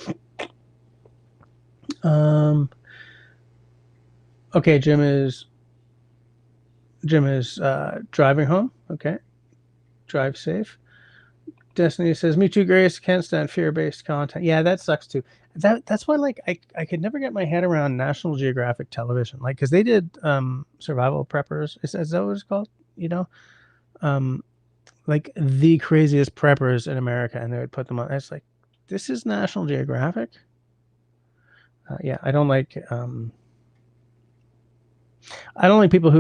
Okay, Jim is Jim is driving home. Okay. Drive safe. Destiny says, "Me too, Grace. Can't stand fear-based content." Yeah, that sucks too. That's why, like, I could never get my head around National Geographic Television, like, because they did survival preppers. Is that what it's called? You know, um, like the craziest preppers in America, and they would put them on. It's like, this is National Geographic. Yeah, I don't like people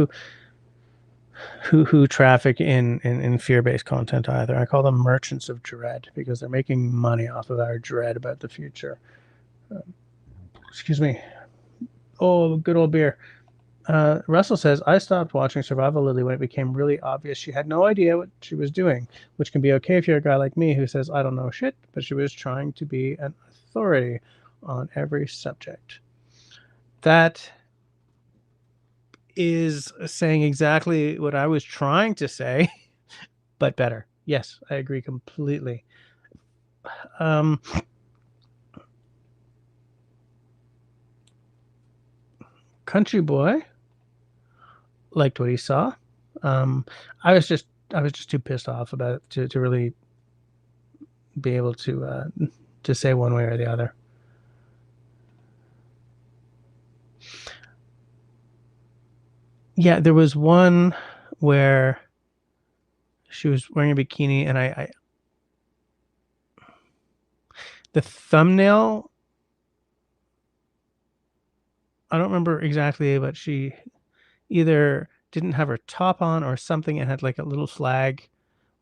who traffic in fear-based content either. I call them merchants of dread because they're making money off of our dread about the future. Excuse me. Oh, good old beer. Russell says, I stopped watching Survival Lily when it became really obvious she had no idea what she was doing, which can be okay if you're a guy like me who says, I don't know shit, but she was trying to be an authority on every subject. That is saying exactly what I was trying to say, but better. Yes, I agree completely. Country Boy liked what he saw. I was just too pissed off about it to really be able to say one way or the other. Yeah, there was one where she was wearing a bikini, and the thumbnail, I don't remember exactly, but she either didn't have her top on or something and had like a little flag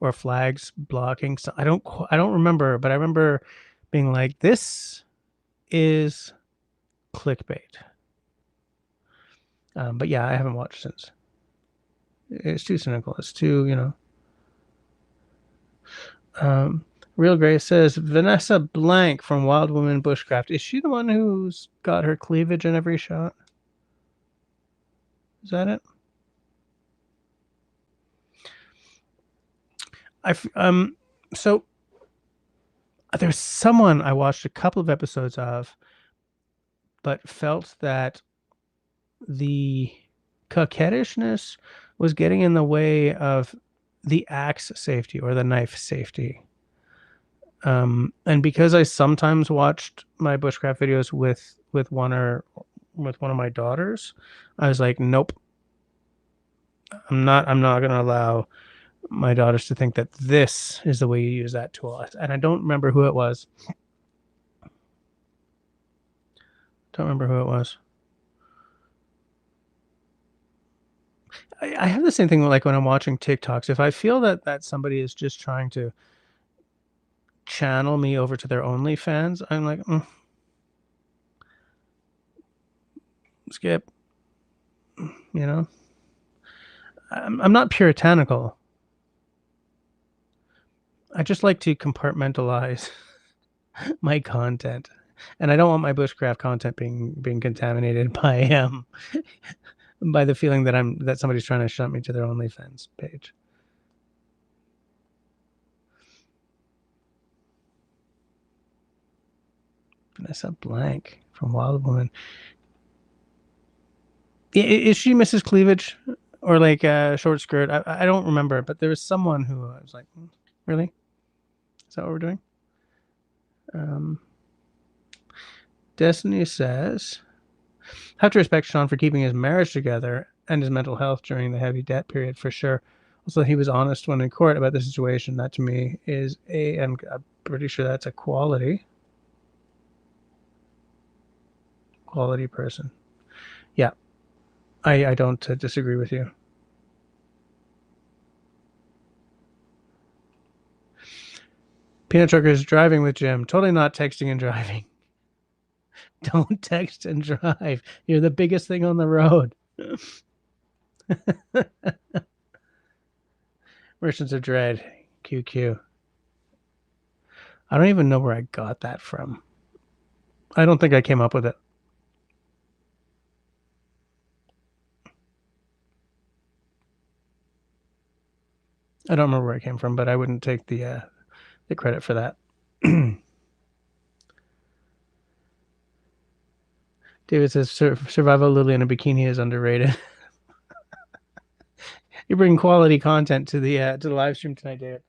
or flags blocking. So I don't remember, but I remember being like, this is clickbait. But yeah, I haven't watched since. It's too cynical. It's too, Real Grace says Vanessa Blank from Wild Woman Bushcraft. Is she the one who's got her cleavage in every shot? Is that it? So there's someone I watched a couple of episodes of, but felt that the coquettishness was getting in the way of the axe safety or the knife safety. And because I sometimes watched my bushcraft videos with one of my daughters, I was like, nope, I'm not going to allow my daughters to think that this is the way you use that tool. And I don't remember who it was. I have the same thing like when I'm watching TikToks. If I feel that somebody is just trying to channel me over to their OnlyFans, I'm like, skip. I'm not puritanical. I just like to compartmentalize my content, and I don't want my bushcraft content being contaminated by the feeling that somebody's trying to shunt me to their OnlyFans page. Vanessa Blank from Wild Woman. Is she Mrs. Cleavage or like a short skirt? I don't remember, but there was someone who I was like, really? Is that what we're doing? Destiny says, have to respect Sean for keeping his marriage together and his mental health during the heavy debt period for sure. Also, he was honest when in court about the situation. That to me is I'm pretty sure that's a quality person. Yeah, I don't disagree with you. Peanut Trucker is driving with Jim. Totally not texting and driving. Don't text and drive. You're the biggest thing on the road. Merchants of Dread. QQ. I don't even know where I got that from. I don't think I came up with it. I don't remember where it came from, but I wouldn't take the credit for that. David says Survival Lily in a bikini is underrated. You bring quality content to the live stream tonight, David.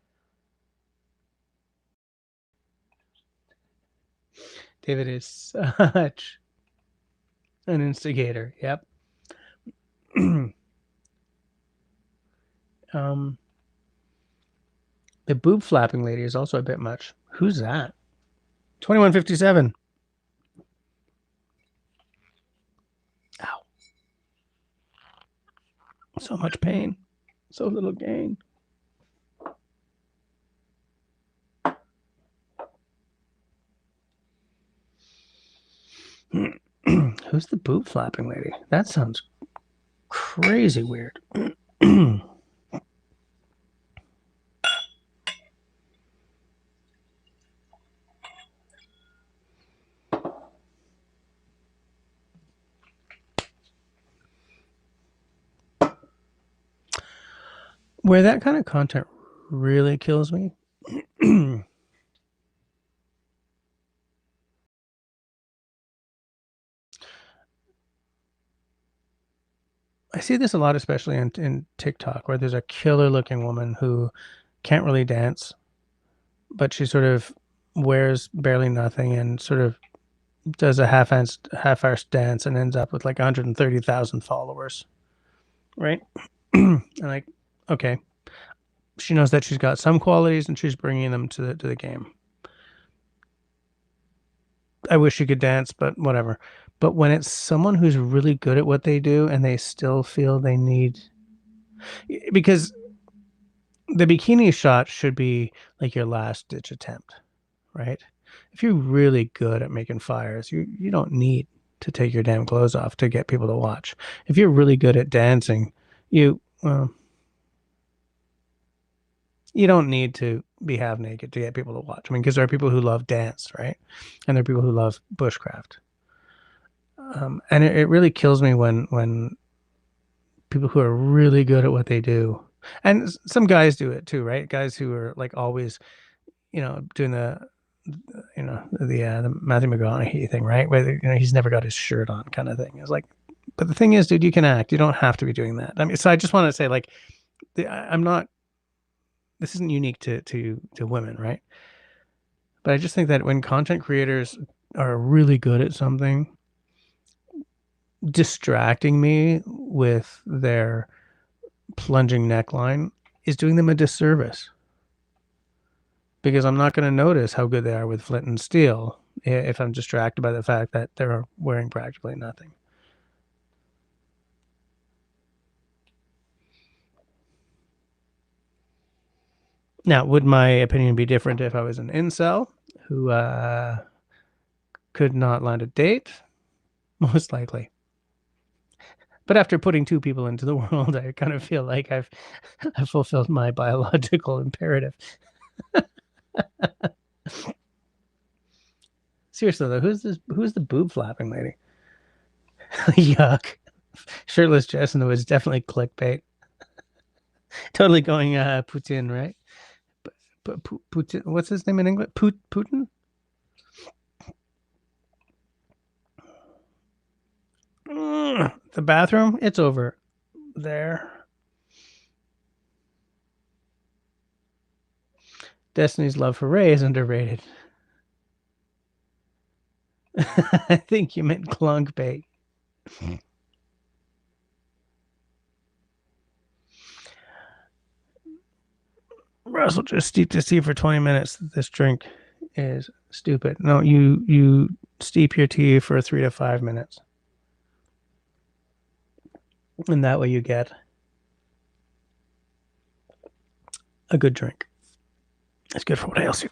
David is such an instigator. Yep. The boob flapping lady is also a bit much. Who's that? 2157. Ow. So much pain. So little gain. Who's the boob flapping lady? That sounds crazy weird. Where that kind of content really kills me. I see this a lot, especially in TikTok, where there's a killer looking woman who can't really dance, but she sort of wears barely nothing and sort of does a half-arsed dance and ends up with like 130,000 followers, right? And like, okay, she knows that she's got some qualities and she's bringing them to the game. I wish she could dance, but whatever. But when it's someone who's really good at what they do and they still feel they need, because the bikini shot should be like your last ditch attempt, right? If you're really good at making fires, you don't need to take your damn clothes off to get people to watch. If you're really good at dancing, you you don't need to be half naked to get people to watch. I mean, because there are people who love dance, right? And there are people who love bushcraft. And it really kills me when people who are really good at what they do, and some guys do it too, right? Guys who are like always, doing the Matthew McConaughey thing, right? Where he's never got his shirt on, kind of thing. It's like, but the thing is, dude, you can act. You don't have to be doing that. I mean, so I just want to say, like, I'm not. This isn't unique to women, right? But I just think that when content creators are really good at something, distracting me with their plunging neckline is doing them a disservice, because I'm not going to notice how good they are with flint and steel if I'm distracted by the fact that they're wearing practically nothing. Now, would my opinion be different if I was an incel who could not land a date? Most likely. But after putting two people into the world, I kind of feel like I've fulfilled my biological imperative. Seriously though, who's the boob flapping lady? Yuck. Shirtless Jess in the Woods, definitely clickbait. Totally going Putin, right? But Putin, what's his name in English? Putin? The bathroom, it's over there. Destiny's love for Ray is underrated. I think you meant clunkbait. Russell just steeped his tea for 20 minutes. This drink is stupid. No, you steep your tea for 3 to 5 minutes. And that way you get a good drink. It's good for what ails you.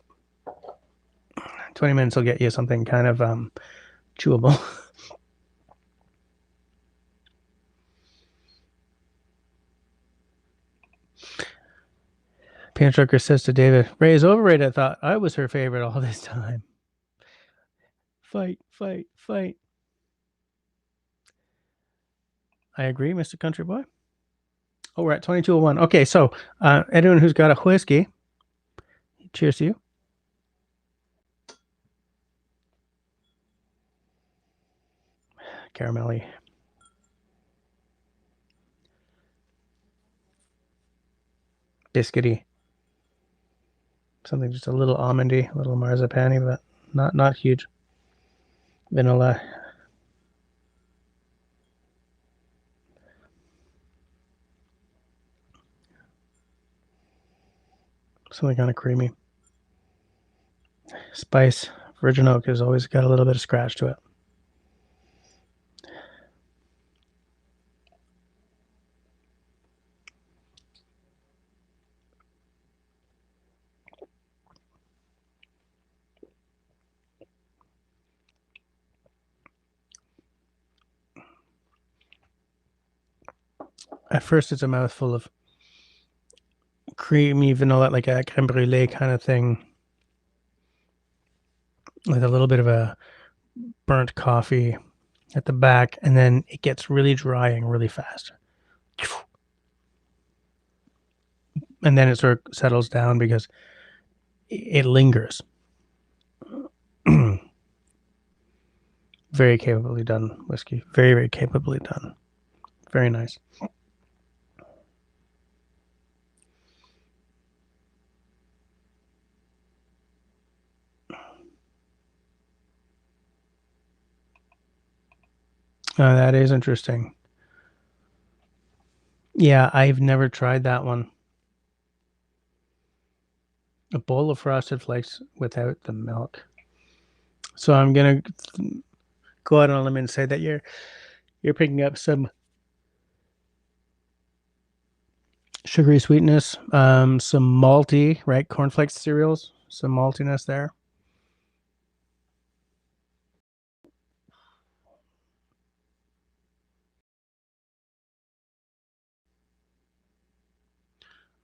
20 minutes will get you something kind of chewable. Peanut Trucker says to David, Ray is overrated. I thought I was her favorite all this time. Fight, fight, fight. I agree, Mr. Country Boy. Oh, we're at 22:01. Okay, so anyone who's got a whiskey, cheers to you. Caramelly. biscuity. Something just a little almondy, a little marzipan-y, but not huge. Vanilla. Something kind of creamy. Spice. Virgin oak has always got a little bit of scratch to it. At first, it's a mouthful of creamy vanilla, like a creme brulee kind of thing, with a little bit of a burnt coffee at the back, and then it gets really drying really fast. And then it sort of settles down because it lingers. Very capably done whiskey. Very, very capably done. Very nice. That is interesting. Yeah, I've never tried that one. A bowl of Frosted Flakes without the milk. So I'm gonna go out on a limb and say that you're picking up some sugary sweetness, some malty, right? Cornflakes cereals, some maltiness there.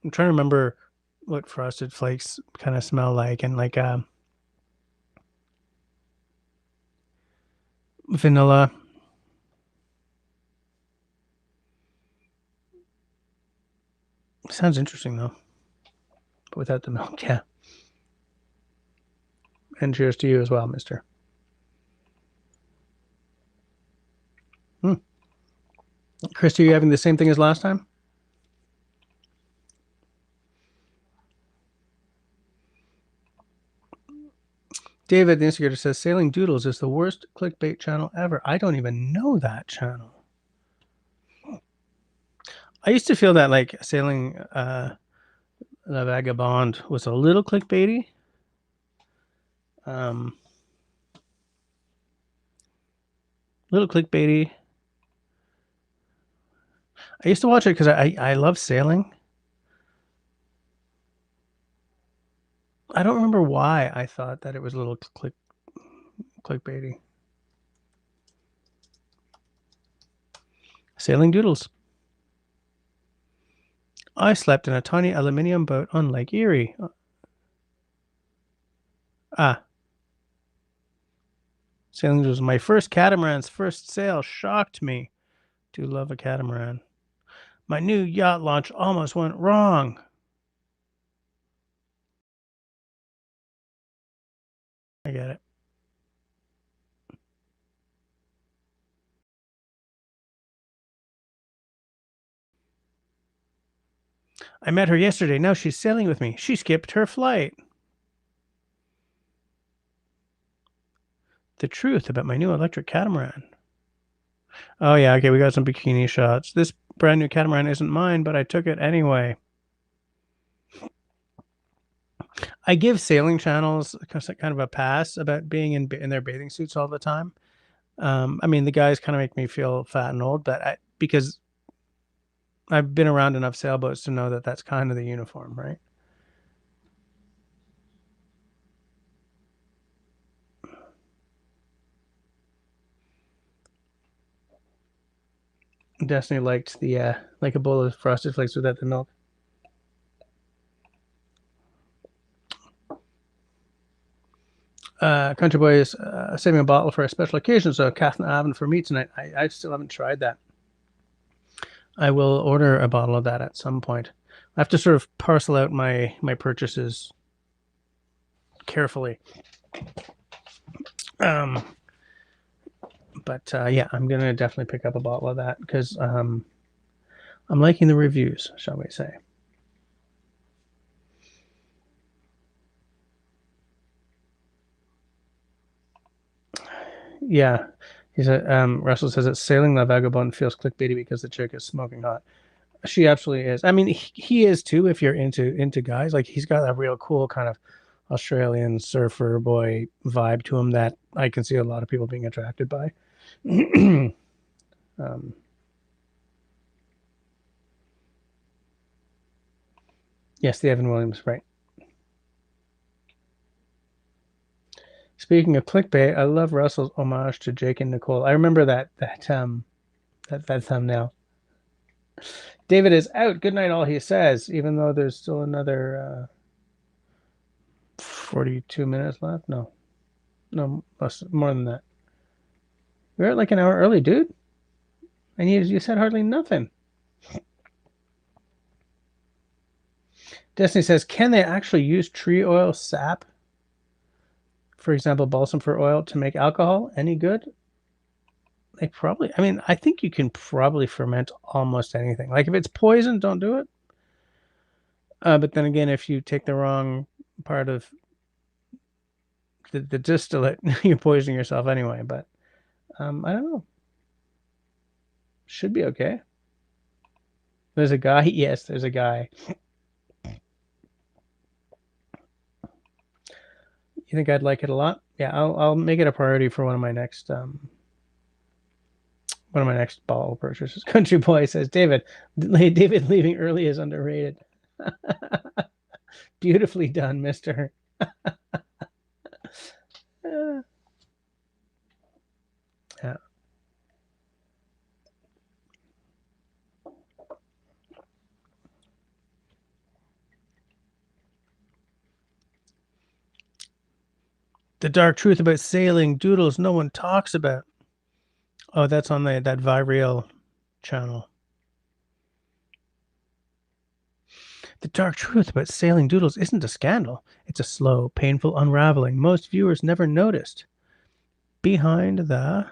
I'm trying to remember what Frosted Flakes kind of smell like, and like vanilla. Sounds interesting though, but without the milk, yeah. And cheers to you as well, mister. Christy, are you having the same thing as last time? David, the instigator, says Sailing Doodles is the worst clickbait channel ever. I don't even know that channel. I used to feel that like Sailing La Vagabond was a little clickbaity. Little clickbaity. I used to watch it because I love sailing. I don't remember why I thought that it was a little clickbaity. Sailing Doodles. I slept in a tiny aluminium boat on Lake Erie. Sailing was my first catamaran's first sail. Shocked me. Do love a catamaran. My new yacht launch almost went wrong. I get it. I met her yesterday. Now she's sailing with me. She skipped her flight. The truth about my new electric catamaran. Oh, yeah. Okay, we got some bikini shots. This brand new catamaran isn't mine, but I took it anyway. I give sailing channels kind of a pass about being in their bathing suits all the time. I mean, the guys kind of make me feel fat and old, but because I've been around enough sailboats to know that that's kind of the uniform, right? Destiny liked the like a bowl of Frosted Flakes without the milk. Country Boy is saving a bottle for a special occasion, so Catherine Avon for me tonight. I still haven't tried that. I will order a bottle of that at some point. I have to sort of parcel out my purchases carefully. But yeah, I'm gonna definitely pick up a bottle of that because I'm liking the reviews, shall we say. Yeah. He said, Russell says that sailing La Vagabond feels clickbaity because the chick is smoking hot. She absolutely is. I mean, he is too. If you're into guys, like he's got a real cool kind of Australian surfer boy vibe to him that I can see a lot of people being attracted by. Yes, the Evan Williams, right? Speaking of clickbait, I love Russell's homage to Jake and Nicole. I remember that thumbnail. David is out. Good night, all he says. Even though there's still another 42 minutes left. No, less, more than that. We're at like an hour early, dude. And you said hardly nothing. Destiny says, can they actually use tree oil sap, for example, balsam for oil, to make alcohol any good? They probably, I mean, I think you can probably ferment almost anything. Like if it's poison, don't do it. But then again, if you take the wrong part of the distillate, you're poisoning yourself anyway. But I don't know. Should be okay. There's a guy. Yes, there's a guy. You think I'd like it a lot? Yeah, I'll make it a priority for one of my next bottle purchases. Country Boy says, David leaving early is underrated. Beautifully done, mister. Yeah. The dark truth about sailing doodles no one talks about. Oh, that's on that Vireal channel. The dark truth about sailing doodles isn't a scandal. It's a slow, painful unraveling most viewers never noticed. Behind the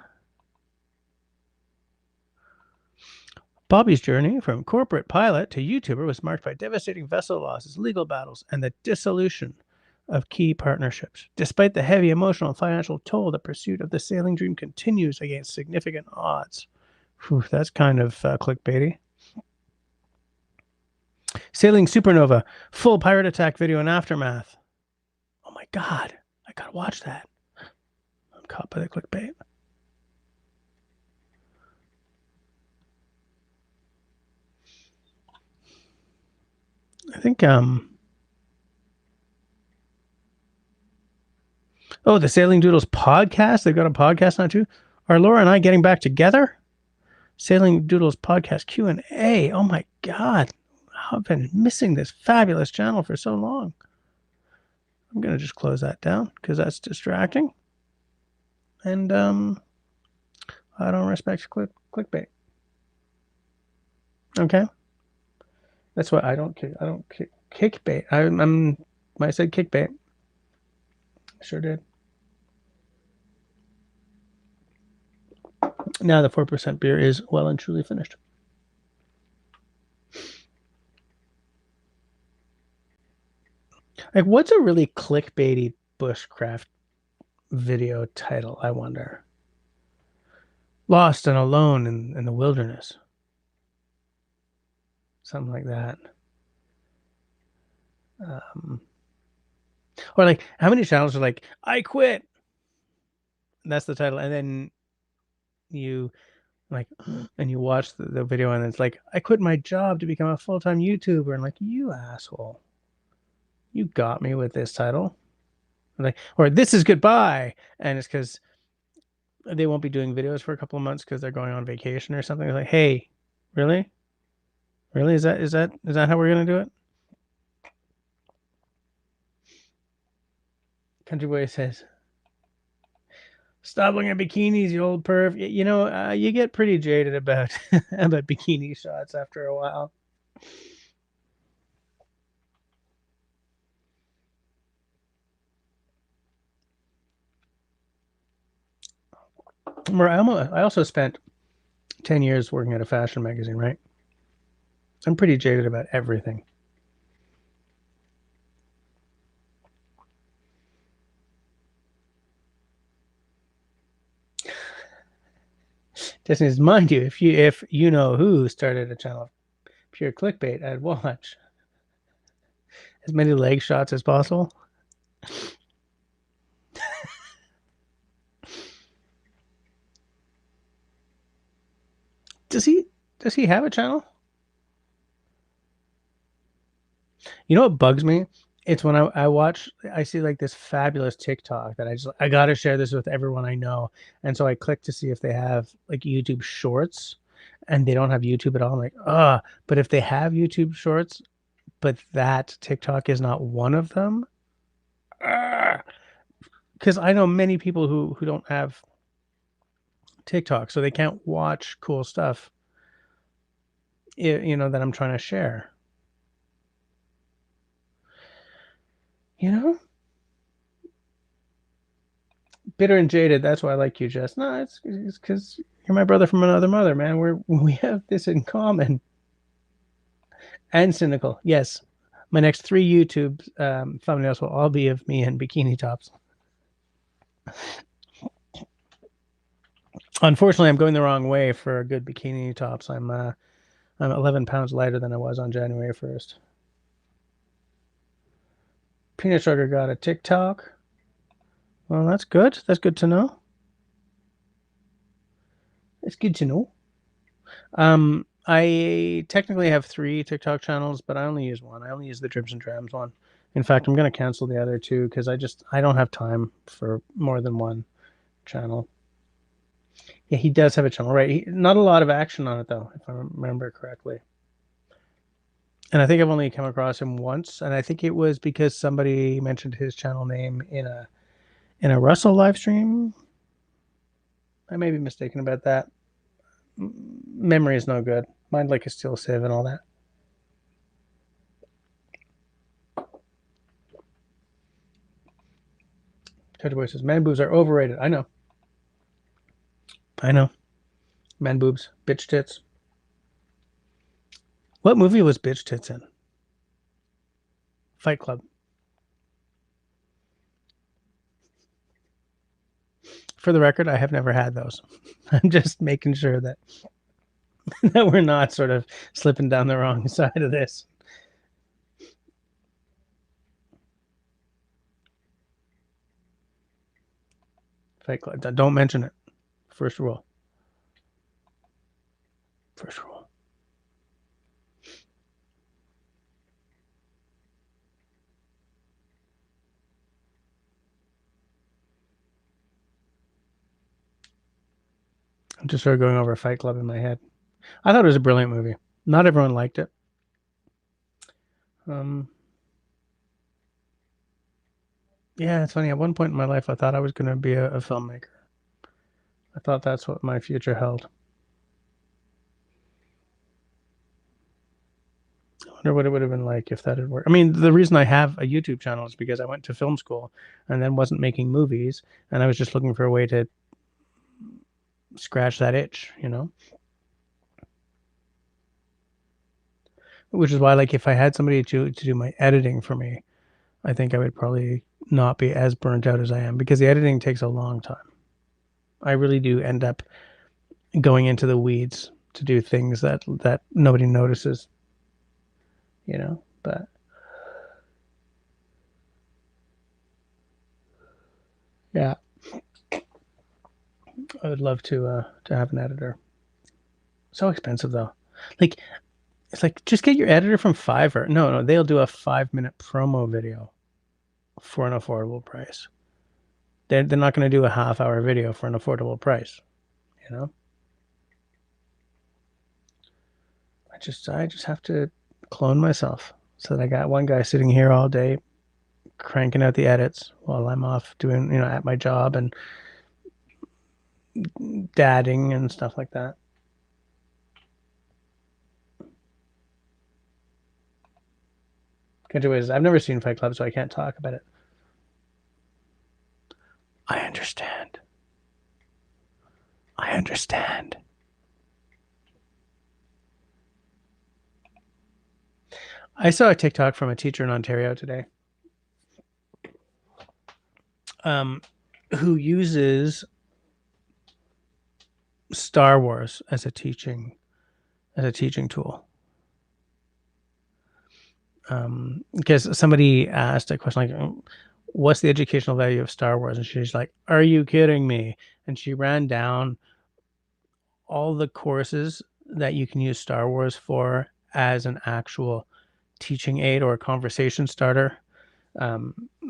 Bobby's journey from corporate pilot to YouTuber was marked by devastating vessel losses, legal battles, and the dissolution of key partnerships. Despite the heavy emotional and financial toll, the pursuit of the sailing dream continues against significant odds. Whew, that's kind of clickbaity. Sailing Supernova, full pirate attack video and aftermath. Oh my God, I gotta watch that. I'm caught by the clickbait. I think oh, the Sailing Doodles podcast. They've got a podcast now too. Are Laura and I getting back together? Sailing Doodles podcast Q&A. Oh my God. I've been missing this fabulous channel for so long. I'm going to just close that down because that's distracting. And I don't respect clickbait. Okay. That's why I don't kickbait. I said kickbait. I sure did. Now the 4% beer is well and truly finished. Like, what's a really clickbaity bushcraft video title, I wonder? Lost and alone in the wilderness. Something like that. Or like, how many channels are like, I quit? That's the title. And then you like, and you watch the video and it's like, I quit my job to become a full-time YouTuber. And like, you asshole. You got me with this title. Like, or this is goodbye. And it's because they won't be doing videos for a couple of months because they're going on vacation or something. Like, hey, really? Really? Is that how we're gonna do it? Country Boy says, stop looking at bikinis, you old perv. You know, you get pretty jaded about about bikini shots after a while. Where I also spent 10 years working at a fashion magazine, right? I'm pretty jaded about everything. Just needs to mind you, if you know who started a channel of pure clickbait, I'd watch as many leg shots as possible. Does he have a channel? You know what bugs me? It's when I see like this fabulous TikTok that I gotta share this with everyone I know. And so I click to see if they have like YouTube shorts, and they don't have YouTube at all. I'm like, but if they have YouTube shorts, but that TikTok is not one of them. Because I know many people who don't have TikTok, so they can't watch cool stuff, that I'm trying to share. You know? Bitter and jaded. That's why I like you, Jess. No, it's because you're my brother from another mother, man. We have this in common. And cynical. Yes, my next 3 YouTube thumbnails will all be of me in bikini tops. Unfortunately, I'm going the wrong way for good bikini tops. I'm 11 pounds lighter than I was on January 1st. Peanut Sugar got a TikTok. Well, that's good. That's good to know. It's good to know. I technically have 3 TikTok channels, but I only use one. I only use the Dribs and Drams one. In fact, I'm going to cancel the other 2 because I don't have time for more than one channel. Yeah, he does have a channel, right? Not a lot of action on it, though, if I remember correctly. And I think I've only come across him once, and I think it was because somebody mentioned his channel name in a Russell live stream. I may be mistaken about that. Memory is no good. Mind like a steel sieve and all that. Touch Boy says, man boobs are overrated. I know. Man boobs. Bitch tits. What movie was Bitch Tits in? Fight Club. For the record, I have never had those. I'm just making sure that that we're not sort of slipping down the wrong side of this. Fight Club. Don't mention it. First rule. First rule. I'm just sort of going over Fight Club in my head. I thought it was a brilliant movie. Not everyone liked it. Yeah, it's funny. At one point in my life, I thought I was going to be a filmmaker. I thought that's what my future held. I wonder what it would have been like if that had worked. I mean, the reason I have a YouTube channel is because I went to film school and then wasn't making movies, and I was just looking for a way to scratch that itch, Which is why, like, if I had somebody to do my editing for me, I think I would probably not be as burnt out as I am, because the editing takes a long time. I really do end up going into the weeds to do things that nobody notices, but yeah, I would love to have an editor. So expensive though. Like, it's like, just get your editor from Fiverr. No, they'll do a 5-minute promo video for an affordable price. They're not going to do a half-hour video for an affordable price, I just have to clone myself so that I got one guy sitting here all day cranking out the edits while I'm off doing, at my job and dadding and stuff like that. I've never seen Fight Club, so I can't talk about it. I understand. I saw a TikTok from a teacher in Ontario today, who uses Star Wars as a teaching tool. Because somebody asked a question like, what's the educational value of Star Wars? And she's like, are you kidding me? And she ran down all the courses that you can use Star Wars for as an actual teaching aid or a conversation starter.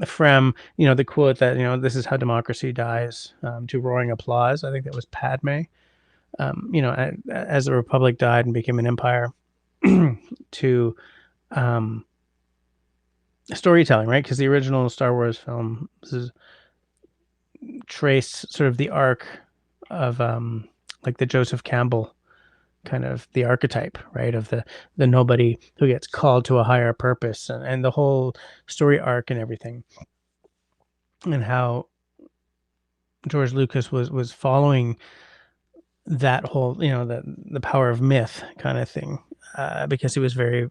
From, the quote that, this is how democracy dies, to roaring applause. I think that was Padme. As the Republic died and became an empire, to storytelling, right? Because the original Star Wars film traced sort of the arc of like the Joseph Campbell kind of the archetype, right, of the nobody who gets called to a higher purpose, and the whole story arc and everything, and how George Lucas was following that whole, the power of myth kind of thing, because he was very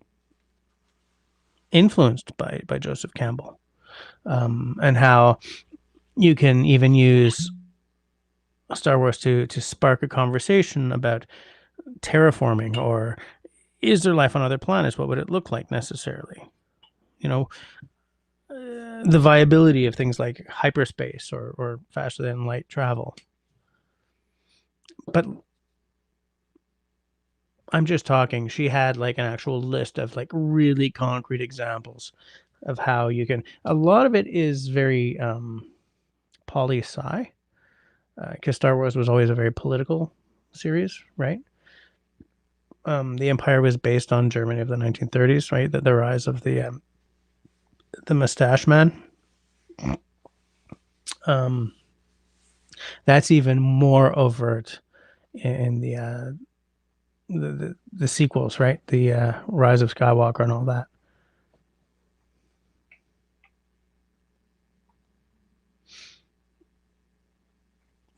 influenced by Joseph Campbell, and how you can even use Star Wars to spark a conversation about terraforming, or is there life on other planets? What would it look like necessarily? The viability of things like hyperspace or faster than light travel. But I'm just talking. She had like an actual list of like really concrete examples of how you can. A lot of it is very poli sci, because Star Wars was always a very political series, right? The Empire was based on Germany of the 1930s, right? The rise of the Mustache Man. That's even more overt in the sequels, right? The Rise of Skywalker and all that.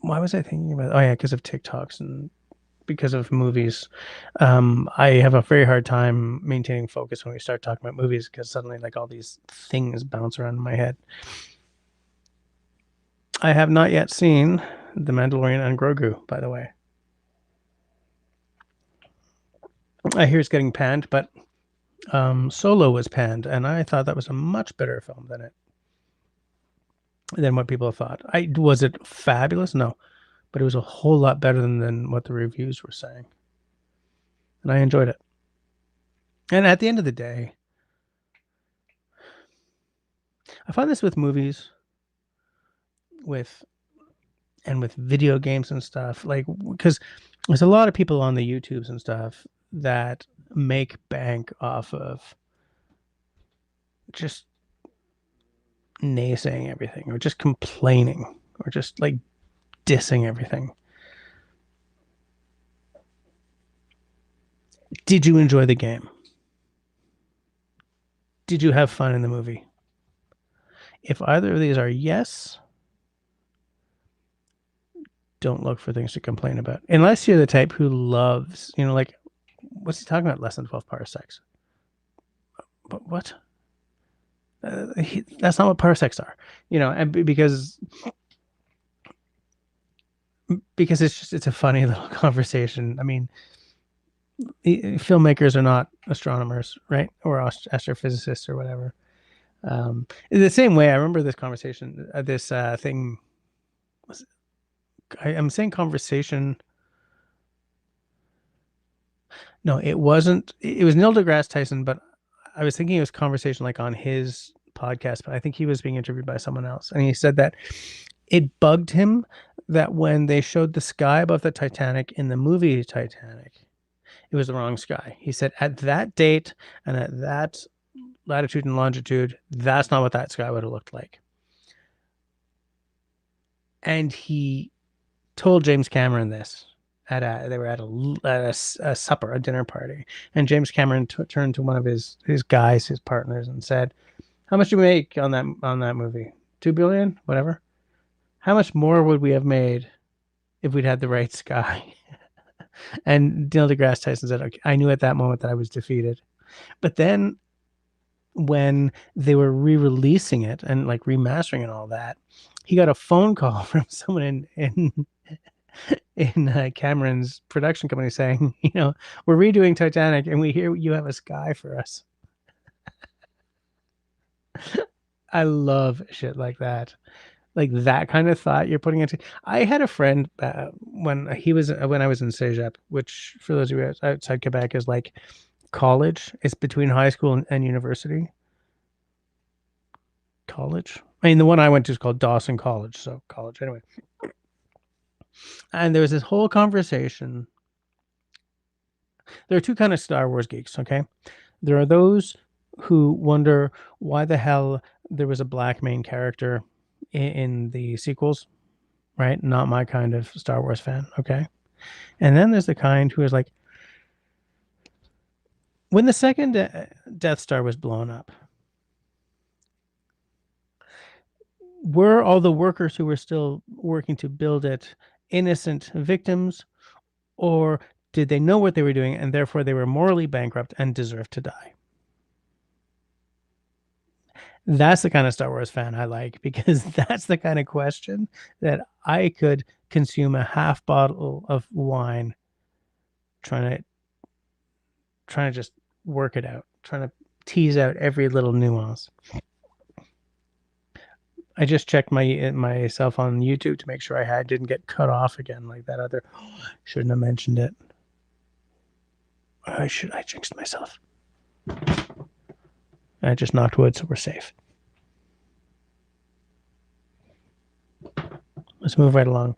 Why was I thinking about? Oh yeah, because of TikToks and because of movies. I have a very hard time maintaining focus when we start talking about movies, because suddenly like all these things bounce around in my head. I have not yet seen The Mandalorian and Grogu, by the way. I hear it's getting panned, but Solo was panned, and I thought that was a much better film than what people thought. Was it fabulous? No, but it was a whole lot better than what the reviews were saying, and I enjoyed it. And at the end of the day, I find this with movies, with video games and stuff, like, because there's a lot of people on the YouTubes and stuff that make bank off of just naysaying everything, or just complaining, or just like dissing everything. Did you enjoy the game? Did you have fun in the movie? If either of these are yes, don't look for things to complain about. Unless you're the type who loves, like, what's he talking about? Less than 12 parsecs. But what? That's not what parsecs are, and because it's a funny little conversation. I mean, filmmakers are not astronomers, right? Or astrophysicists or whatever. In the same way, I remember this conversation, this thing. I'm saying conversation. No, it wasn't. It was Neil deGrasse Tyson, but I was thinking it was conversation like on his podcast, but I think he was being interviewed by someone else. And he said that it bugged him that when they showed the sky above the Titanic in the movie Titanic, it was the wrong sky. He said at that date and at that latitude and longitude, that's not what that sky would have looked like. And he told James Cameron this. They were at a supper, a dinner party, and James Cameron turned to one of his guys, his partners, and said, "How much did we make on that movie? $2 billion, whatever. How much more would we have made if we'd had the right sky?" And Neil deGrasse Tyson said, "Okay, I knew at that moment that I was defeated." But then, when they were re-releasing it and like remastering and all that, he got a phone call from someone in in Cameron's production company saying, we're redoing Titanic and we hear you have a sky for us. I love shit like that. Like that kind of thought you're putting into. I had a friend when I was in Cégep, which for those of you outside Quebec is like college. It's between high school and university. College. I mean, the one I went to is called Dawson College, so college anyway. And there was this whole conversation. There are two kind of Star Wars geeks, okay? There are those who wonder why the hell there was a black main character in the sequels, right? Not my kind of Star Wars fan, okay? And then there's the kind who is like, when the second Death Star was blown up, were all the workers who were still working to build it innocent victims, or did they know what they were doing and therefore they were morally bankrupt and deserved to die? That's the kind of Star Wars fan I like, because that's the kind of question that I could consume a half bottle of wine trying to just work it out, trying to tease out every little nuance. I just checked myself on YouTube to make sure I didn't get cut off again like that other. Shouldn't have mentioned it. I jinxed myself. I just knocked wood, so we're safe. Let's move right along.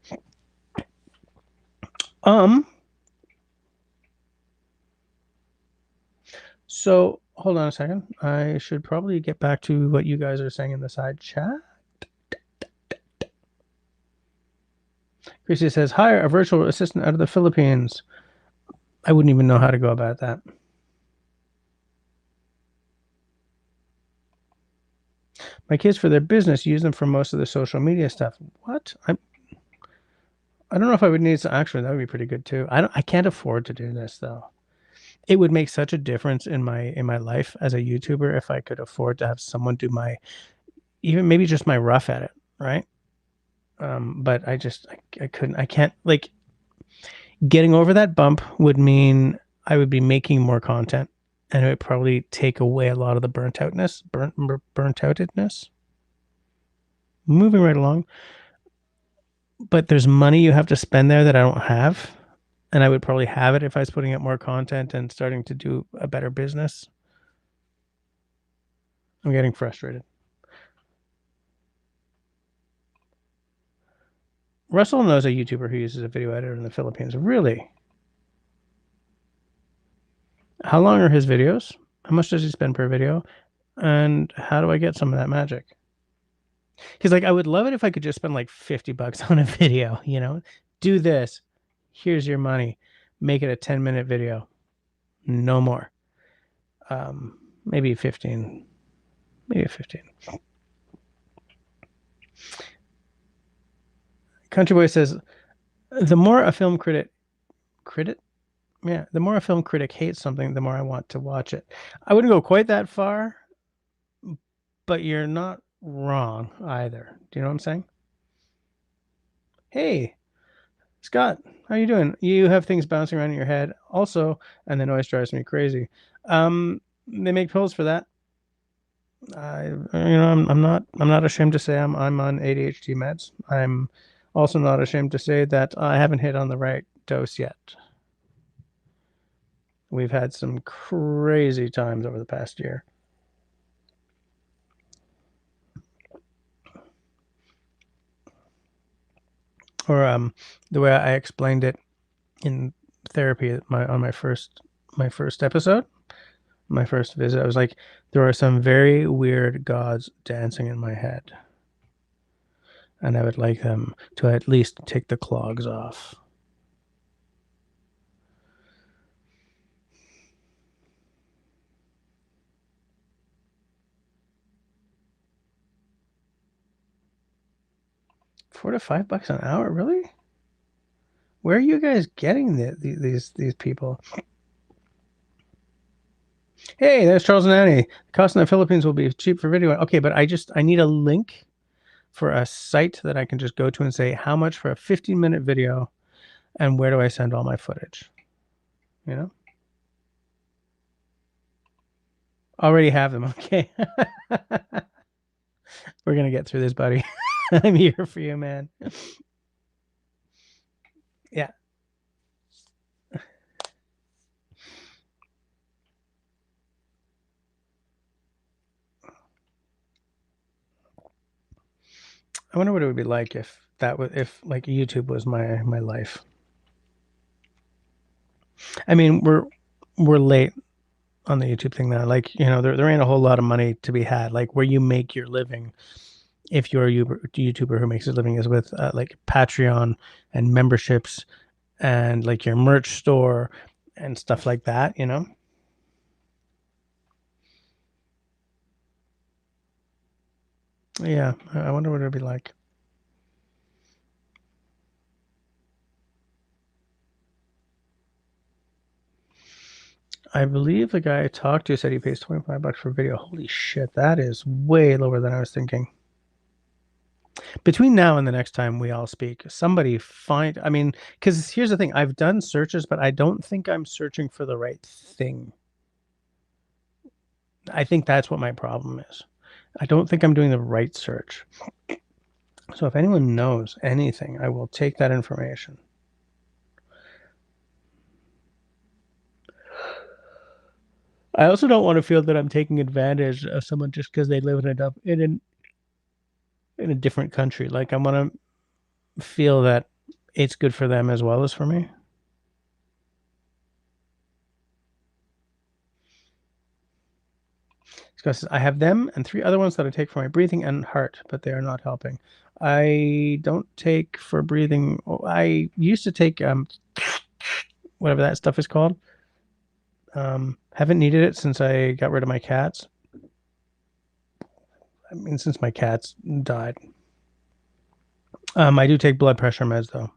So hold on a second. I should probably get back to what you guys are saying in the side chat. Chrissy says, hire a virtual assistant out of the Philippines. I wouldn't even know how to go about that. My kids, for their business, use them for most of the social media stuff. What? I don't know if I would need to. Actually, that would be pretty good too. I can't afford to do this though. It would make such a difference in my life as a YouTuber if I could afford to have someone do even maybe just my rough edit, right? But I couldn't. I can't, like, getting over that bump would mean I would be making more content, and it would probably take away a lot of the burnt outedness. Moving right along. But there's money you have to spend there that I don't have. And I would probably have it if I was putting out more content and starting to do a better business. I'm getting frustrated. Russell knows a YouTuber who uses a video editor in the Philippines. Really? How long are his videos? How much does he spend per video? And how do I get some of that magic? Because, like, I would love it if I could just spend like $50 on a video, do this. Here's your money. Make it a 10-minute video. No more. Maybe 15. Maybe 15. Country Boy says, the more a film critic hates something, the more I want to watch it. I wouldn't go quite that far, but you're not wrong either. Do you know what I'm saying? Hey, Scott, how you doing? You have things bouncing around in your head also, and the noise drives me crazy. They make pills for that. I'm not ashamed to say I'm on ADHD meds. I'm also not ashamed to say that I haven't hit on the right dose yet. We've had some crazy times over the past year. Or the way I explained it in therapy on my first episode, my first visit, I was like, there are some very weird gods dancing in my head, and I would like them to at least take the clogs off. $4 to $5 an hour, really? Where are you guys getting these people? Hey, there's Charles and Annie. The cost in the Philippines will be cheap for video. Okay, but I need a link for a site that I can just go to and say how much for a 15-minute video And where do I send all my footage? You know? Already have them. Okay. We're going to get through this, buddy. I'm here for you, man. Yeah. I wonder what it would be like if like YouTube was my life. I mean, we're late on the YouTube thing now. Like, there ain't a whole lot of money to be had. Like where you make your living, if you're a YouTuber who makes his living, is with like Patreon and memberships and like your merch store and stuff like that, Yeah, I wonder what it'd be like. I believe the guy I talked to said he pays $25 for a video. Holy shit, that is way lower than I was thinking. Between now and the next time we all speak, somebody I mean, because here's the thing, I've done searches, but I don't think I'm searching for the right thing. I think that's what my problem is. I don't think I'm doing the right search. So if anyone knows anything, I will take that information. I also don't want to feel that I'm taking advantage of someone just because they live in a different country. Like I want to feel that it's good for them as well as for me. Scott says, I have them and 3 other ones that I take for my breathing and heart, but they are not helping. I don't take for breathing. I used to take whatever that stuff is called. Haven't needed it since I got rid of my cats. I mean, since my cats died. I do take blood pressure meds though.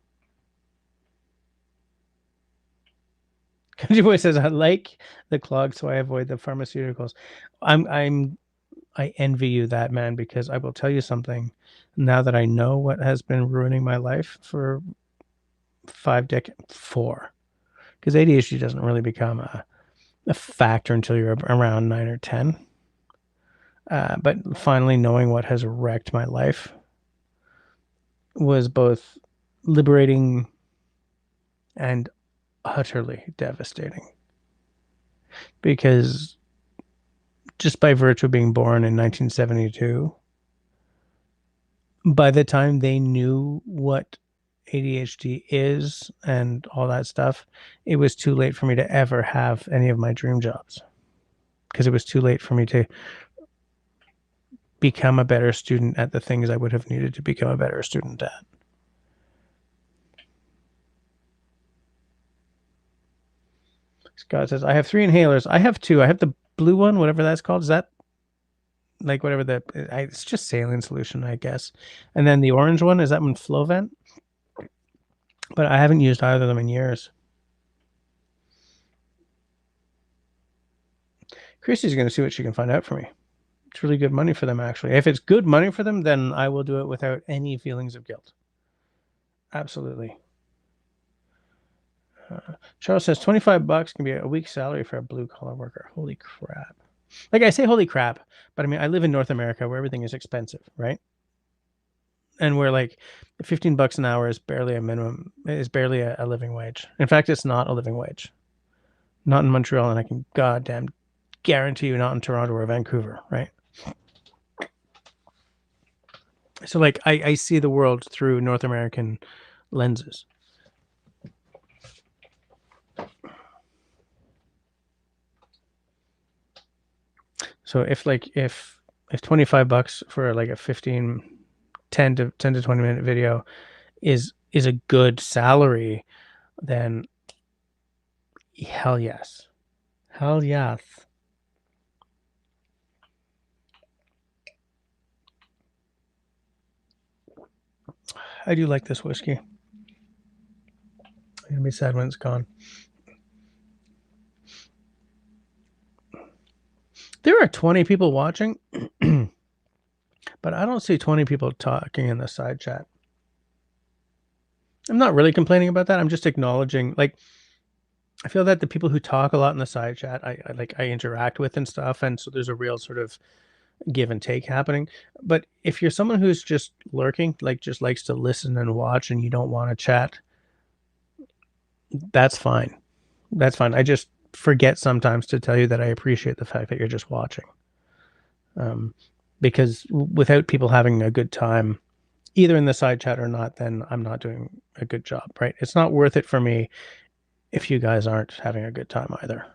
Country Boy says, I like the clog, so I avoid the pharmaceuticals. I envy you that, man, because I will tell you something. Now that I know what has been ruining my life for 4, because ADHD doesn't really become a factor until you're around 9 or 10. But finally knowing what has wrecked my life was both liberating and utterly devastating. Because just by virtue of being born in 1972, by the time they knew what ADHD is and all that stuff, it was too late for me to ever have any of my dream jobs, because it was too late for me to become a better student at the things I would have needed to become a better student at. Scott says, I have 3 inhalers. I have 2. I have the blue one, whatever that's called. Is that like whatever it's just saline solution, I guess. And then the orange one, is that one Flovent? But I haven't used either of them in years. Christy's going to see what she can find out for me. It's really good money for them, actually. If it's good money for them, then I will do it without any feelings of guilt. Absolutely. Charles says $25 can be a week's salary for a blue collar worker. Holy crap. Like I say, holy crap, but I mean, I live in North America where everything is expensive, right? And where like $15 an hour is barely a minimum, is barely a living wage. In fact, it's not a living wage. Not in Montreal, and I can goddamn guarantee you not in Toronto or Vancouver, right? So like I see the world through North American lenses. So if $25 for like a 10 to 20 minute video is a good salary, then hell yes. Hell yes. I do like this whiskey. I'm gonna be sad when it's gone. There are 20 people watching, but I don't see 20 people talking in the side chat. I'm not really complaining about that. I'm just acknowledging, like, I feel that the people who talk a lot in the side chat, I interact with and stuff, and so there's a real sort of give and take happening. But if you're someone who's just lurking, like just likes to listen and watch, and you don't want to chat, that's fine. That's fine. I just forget sometimes to tell you that I appreciate the fact that you're just watching. Um, because without people having a good time, either in the side chat or not, then I'm not doing a good job, right? It's not worth it for me if you guys aren't having a good time either.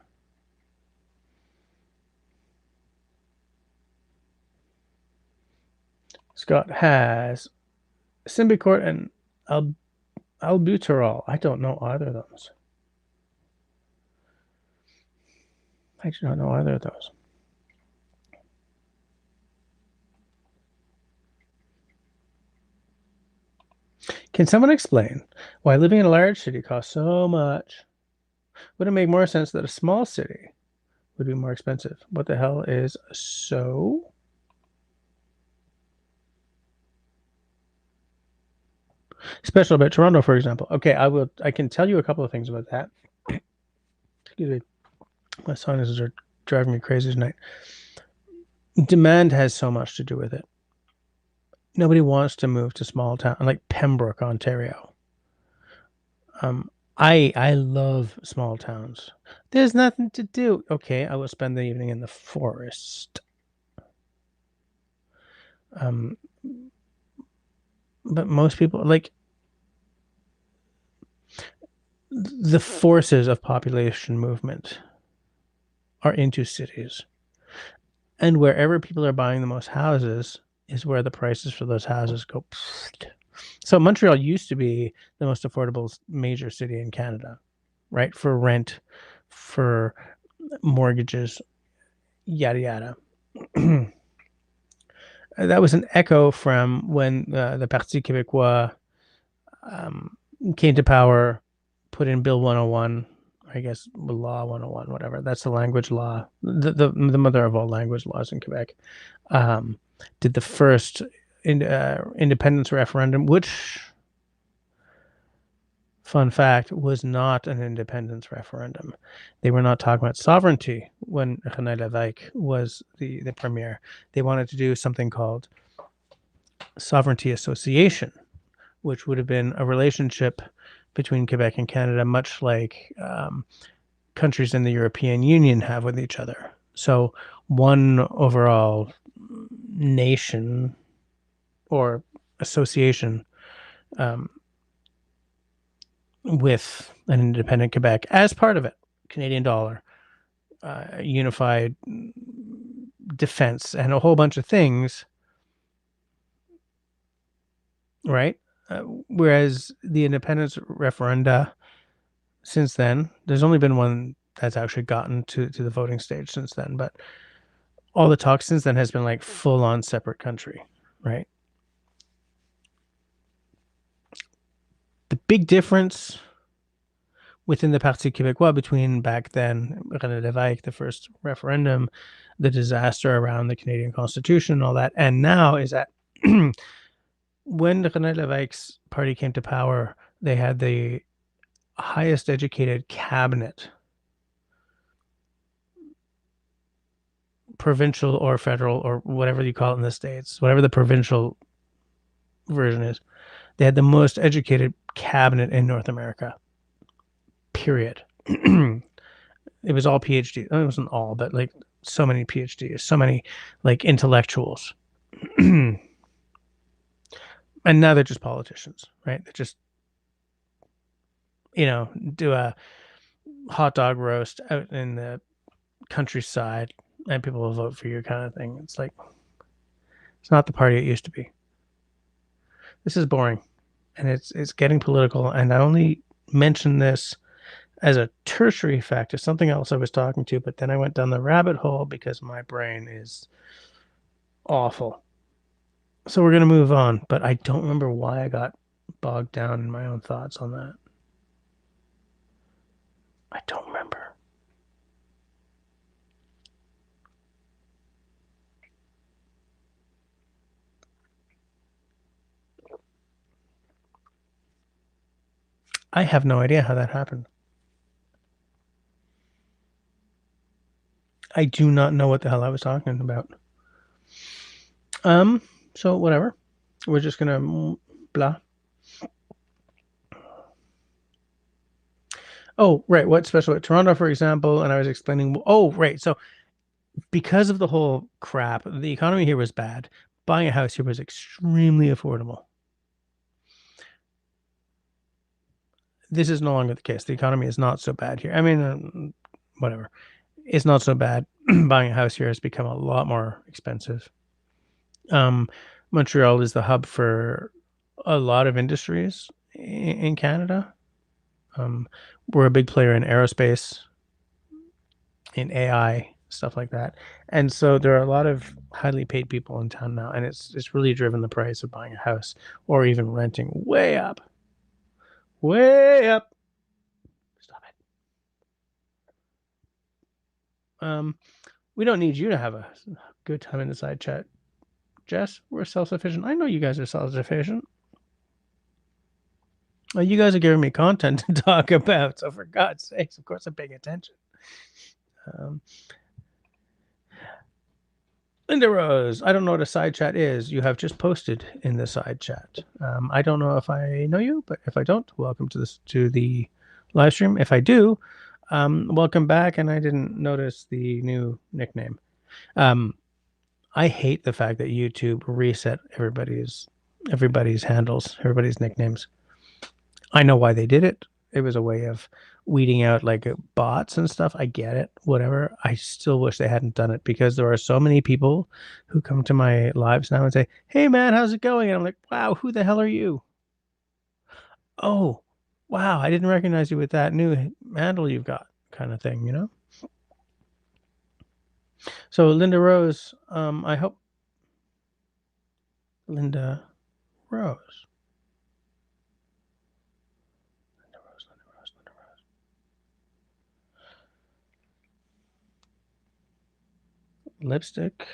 Scott has Symbicort and Albuterol. I don't know either of those. I do not know either of those. Can someone explain why living in a large city costs so much? Would it make more sense that a small city would be more expensive? What the hell is so? Special about Toronto, for example. Okay, I can tell you a couple of things about that. Excuse me. My sinuses are driving me crazy tonight. Demand has so much to do with it. Nobody wants to move to small town like Pembroke, Ontario. Um, I love small towns. There's nothing to do. Okay, I will spend the evening in the forest. Um, but most people like the forces of population movement are into cities. And wherever people are buying the most houses is where the prices for those houses go. So Montreal used to be the most affordable major city in Canada, right? For rent, for mortgages, yada yada. That was an echo from when the Parti Québécois um, came to power, put in Bill 101, I guess Law 101, whatever. That's the language law, the mother of all language laws in Quebec. Um, did the first independence referendum, which, fun fact, was not an independence referendum. They were not talking about sovereignty when René Lévesque was the premier. They wanted to do something called sovereignty association, which would have been a relationship between Quebec and Canada, much like countries in the European Union have with each other. So one overall nation or association um, with an independent Quebec as part of it. Canadian dollar, unified defense, and a whole bunch of things, right? Whereas the independence referenda since then, there's only been one that's actually gotten to the voting stage since then, but all the talk since then has been like full on separate country, right? The big difference within the Parti Québécois between back then, René Lévesque, the first referendum, the disaster around the Canadian Constitution, and all that, and now is that when René Lévesque's party came to power, they had the highest educated cabinet, provincial or federal or whatever you call it in the States, whatever the provincial version is. They had the most educated cabinet in North America, period. It was all PhD. It wasn't all, but like so many PhDs, so many like intellectuals. And now they're just politicians, right? They just, do a hot dog roast out in the countryside and people will vote for you kind of thing. It's like, it's not the party it used to be. This is boring and it's getting political. And I only mention this as a tertiary fact of something else I was talking to, but then I went down the rabbit hole because my brain is awful. So we're going to move on, but I don't remember why I got bogged down in my own thoughts on that. I don't remember. I have no idea how that happened. I do not know what the hell I was talking about. So whatever. We're just gonna blah. Oh, right. What special? Toronto, for example, and I was explaining. Oh, right. So because of the whole crap, the economy here was bad. Buying a house here was extremely affordable. This is no longer the case. The economy is not so bad here. I mean, whatever. It's not so bad. Buying a house here has become a lot more expensive. Um, Montreal is the hub for a lot of industries in Canada. We're a big player in aerospace, in AI, stuff like that. And so there are a lot of highly paid people in town now, and it's really driven the price of buying a house or even renting way up. Way up. Stop it. We don't need you to have a good time in the side chat. Jess, we're self-sufficient. I know you guys are self-sufficient. You guys are giving me content to talk about, so for God's sakes, of course I'm paying attention. Linda Rose, I don't know what a side chat is. You have just posted in the side chat. I don't know if I know you, but if I don't, welcome to the live stream. If I do, welcome back. And I didn't notice the new nickname. I hate the fact that YouTube reset everybody's handles, everybody's nicknames. I know why they did it. It was a way of weeding out like bots and stuff. I get it, whatever. I still wish they hadn't done it because there are so many people who come to my lives now and say, "Hey man, how's it going?" And I'm like, "Wow, who the hell are you?" Oh, wow, I didn't recognize you with that new handle you've got, kind of thing, you know? So Linda Rose, I hope Linda Rose. Lipstick.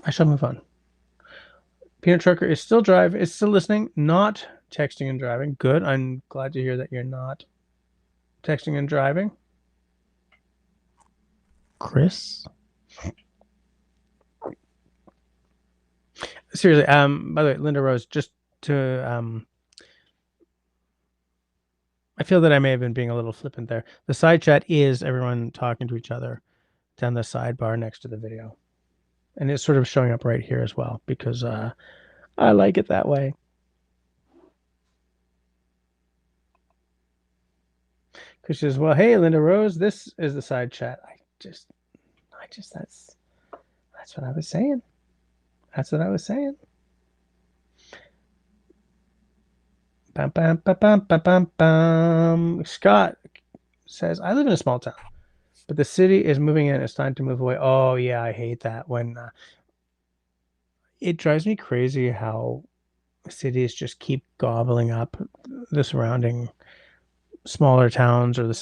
I shall move on. Peanut Trucker is still listening, not texting and driving. Good. I'm glad to hear that you're not texting and driving. Chris? Seriously, by the way, Linda Rose, just to I feel that I may have been being a little flippant there. The side chat is everyone talking to each other down the sidebar next to the video. And it's sort of showing up right here as well because I like it that way. Because she says, "Well, hey, Linda Rose, this is the side chat." That's what I was saying. That's what I was saying. Bam, bam, bam, bam, bam, bam, bam. Scott says, "I live in a small town, but the city is moving in. It's time to move away." Oh yeah, I hate that when it drives me crazy how cities just keep gobbling up the surrounding smaller towns, or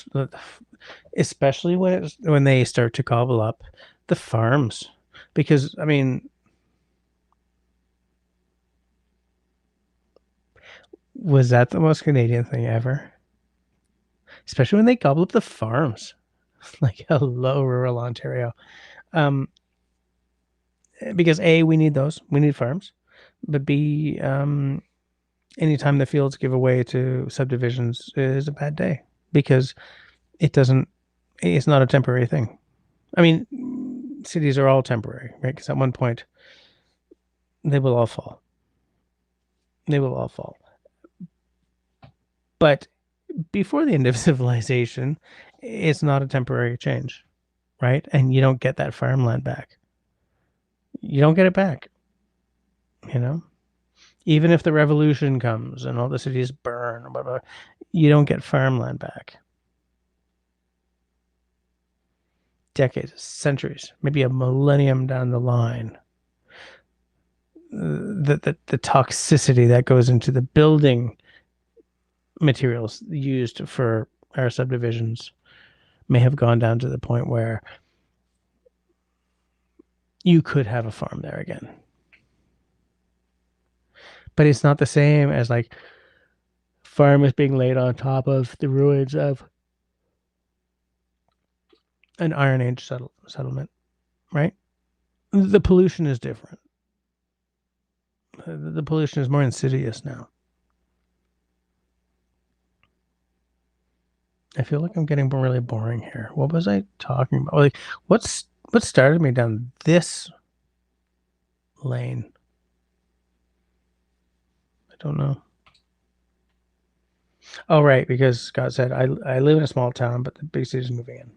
especially when they start to gobble up the farms, because I mean, was that the most Canadian thing ever? Especially when they gobble up the farms. Like, hello, rural Ontario. Because A, we need those. We need farms. But B, anytime the fields give away to subdivisions is a bad day because it's not a temporary thing. I mean, cities are all temporary, right? Because at one point, they will all fall. They will all fall. But before the end of civilization, it's not a temporary change, right? And you don't get that farmland back. You don't get it back, you know? Even if the revolution comes and all the cities burn or whatever, you don't get farmland back. Decades, centuries, maybe a millennium down the line. The toxicity that goes into the building materials used for our subdivisions may have gone down to the point where you could have a farm there again. but it's not the same as like farmers being laid on top of the ruins of an Iron Age settlement, right? The pollution is different. The pollution is more insidious now. I feel like I'm getting really boring here. What was I talking about? Like, what started me down this lane? I don't know. Oh, right, because Scott said I live in a small town, but the big city is moving in.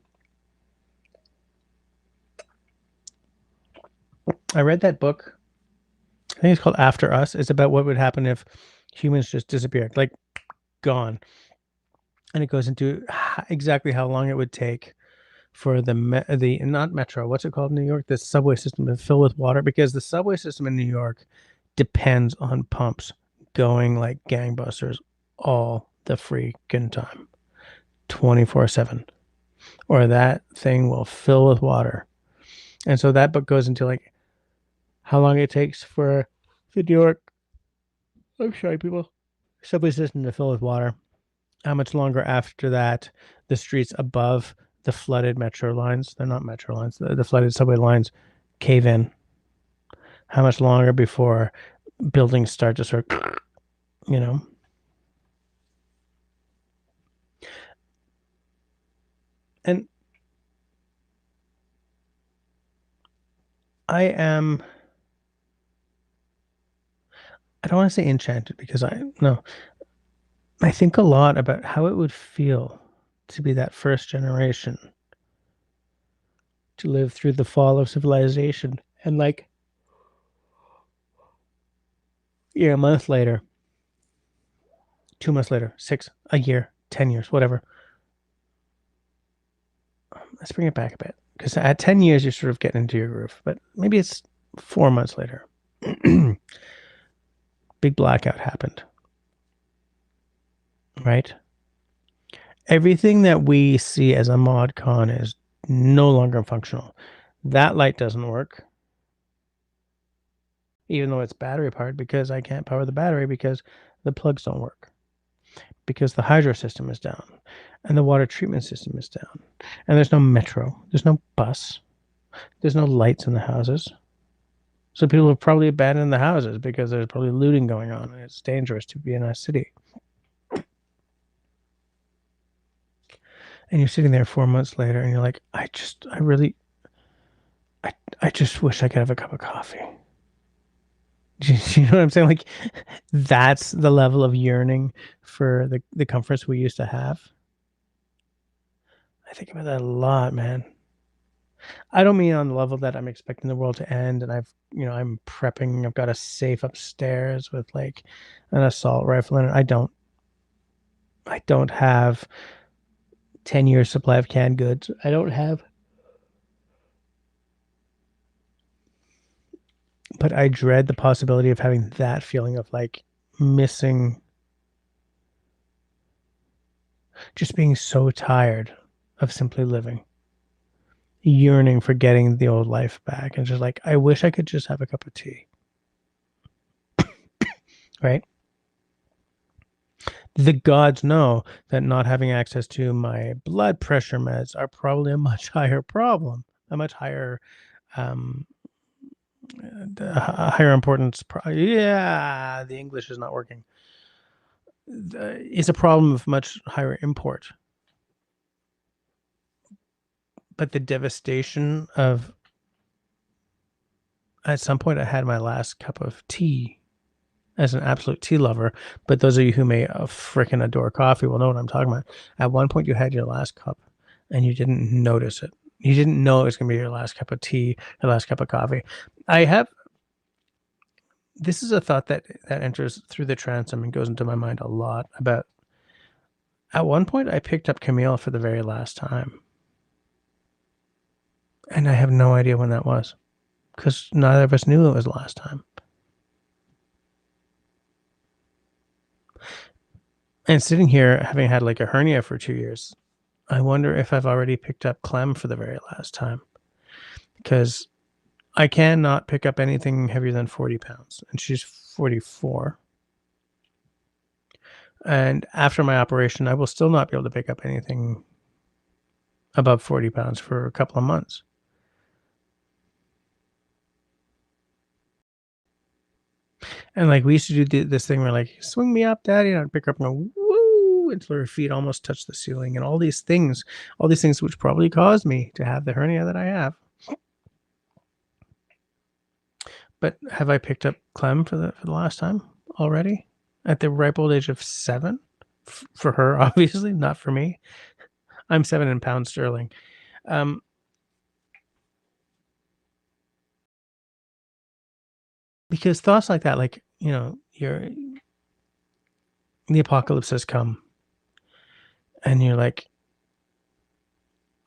I read that book. I think it's called After Us. It's about what would happen if humans just disappeared, like gone. And it goes into exactly how long it would take for the not metro, what's it called in New York? The subway system to fill with water, because the subway system in New York depends on pumps going like gangbusters all the freaking time, 24/7, or that thing will fill with water. And so that book goes into like how long it takes for the New York, I'm sorry, people, subway system to fill with water. How much longer after that the streets above the flooded metro lines, they're not metro lines, the flooded subway lines cave in. How much longer before buildings start to sort of, you know? And I don't want to say enchanted, because I think a lot about how it would feel to be that first generation to live through the fall of civilization, and like, yeah, a month later, 2 months later, 6, a year, 10 years, whatever. Let's bring it back a bit, because at 10 years you're sort of getting into your groove, but maybe it's 4 months later. Big blackout happened, right? Everything that we see as a mod con is no longer functional. That light doesn't work, even though it's battery powered, because I can't power the battery because the plugs don't work, because the hydro system is down and the water treatment system is down, and there's no metro, there's no bus, there's no lights in the houses. So people have probably abandoned the houses because there's probably looting going on and it's dangerous to be in a city. And you're sitting there 4 months later and you're like, I just wish I could have a cup of coffee. Do you know what I'm saying? Like, that's the level of yearning for the comforts we used to have. I think about that a lot, man. I don't mean on the level that I'm expecting the world to end and I'm prepping. I've got a safe upstairs with like an assault rifle in it. I don't have 10 years supply of canned goods. I don't have, but I dread the possibility of having that feeling of like missing, just being so tired of simply living, yearning for getting the old life back, and just like, I wish I could just have a cup of tea. Right? The gods know that not having access to my blood pressure meds are probably a much higher problem, a much higher higher importance. The English is not working. It's a problem of much higher import. But the devastation of, at some point I had my last cup of tea as an absolute tea lover, but those of you who may freaking adore coffee will know what I'm talking about. At one point you had your last cup and you didn't notice it. You didn't know it was going to be your last cup of tea, your last cup of coffee. This is a thought that enters through the transom and goes into my mind a lot about, at one point I picked up Camille for the very last time. And I have no idea when that was, because neither of us knew it was the last time. And sitting here, having had like a hernia for 2 years, I wonder if I've already picked up Clem for the very last time, because I cannot pick up anything heavier than 40 pounds, and she's 44. And after my operation, I will still not be able to pick up anything above 40 pounds for a couple of months. And like we used to do this thing where like, swing me up, daddy, and I'd pick her up and go, woo, until her feet almost touch the ceiling, and all these things which probably caused me to have the hernia that I have. But have I picked up Clem for the last time already at the ripe old age of 7? For her, obviously, not for me. I'm 7 in pounds sterling. Because thoughts like that, like, you know, the apocalypse has come, and you're like,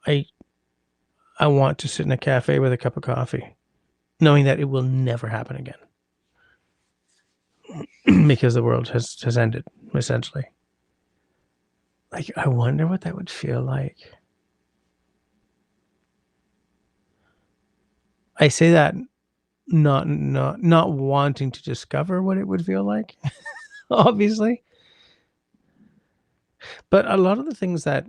I want to sit in a cafe with a cup of coffee, knowing that it will never happen again. Because the world has ended, essentially. Like, I wonder what that would feel like. I say that not wanting to discover what it would feel like, obviously. But a lot of the things that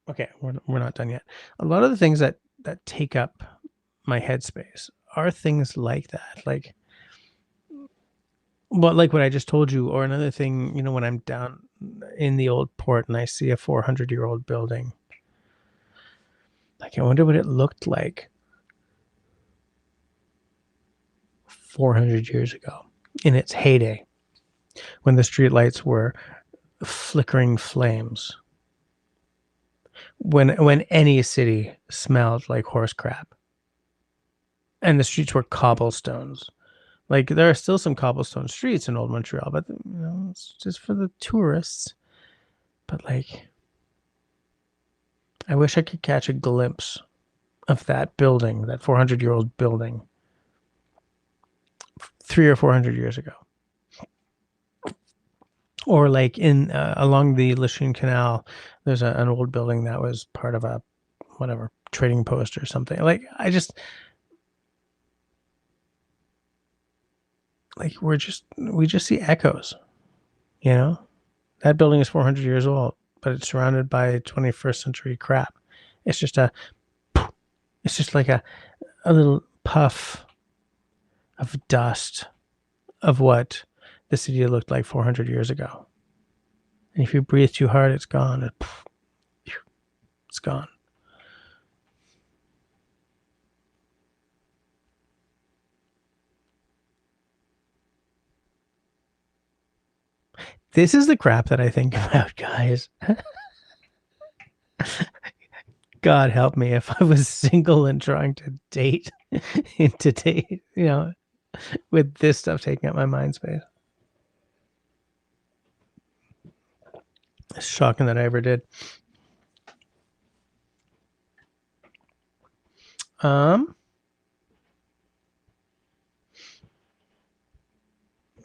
okay, we're not done yet. A lot of the things that take up my headspace are things like that. Like like what I just told you, or another thing, you know, when I'm down in the old port and I see a 400-year-old building. Like, I wonder what it looked like 400 years ago in its heyday, when the streetlights were flickering flames, when any city smelled like horse crap, and the streets were cobblestones. Like, there are still some cobblestone streets in old Montreal, but you know, it's just for the tourists. But like, I wish I could catch a glimpse of that building, that 400-year-old building, 300 or 400 years ago. Or like in along the Lachine Canal, there's an old building that was part of a whatever trading post or something. Like, we just see echoes, you know. That building is 400 years old, but it's surrounded by 21st century crap. It's just like a little puff of dust of what the city looked like 400 years ago. And if you breathe too hard, it's gone. It's gone. This is the crap that I think about, guys. God help me if I was single and trying to date into date, you know, with this stuff taking up my mind space. It's shocking that I ever did.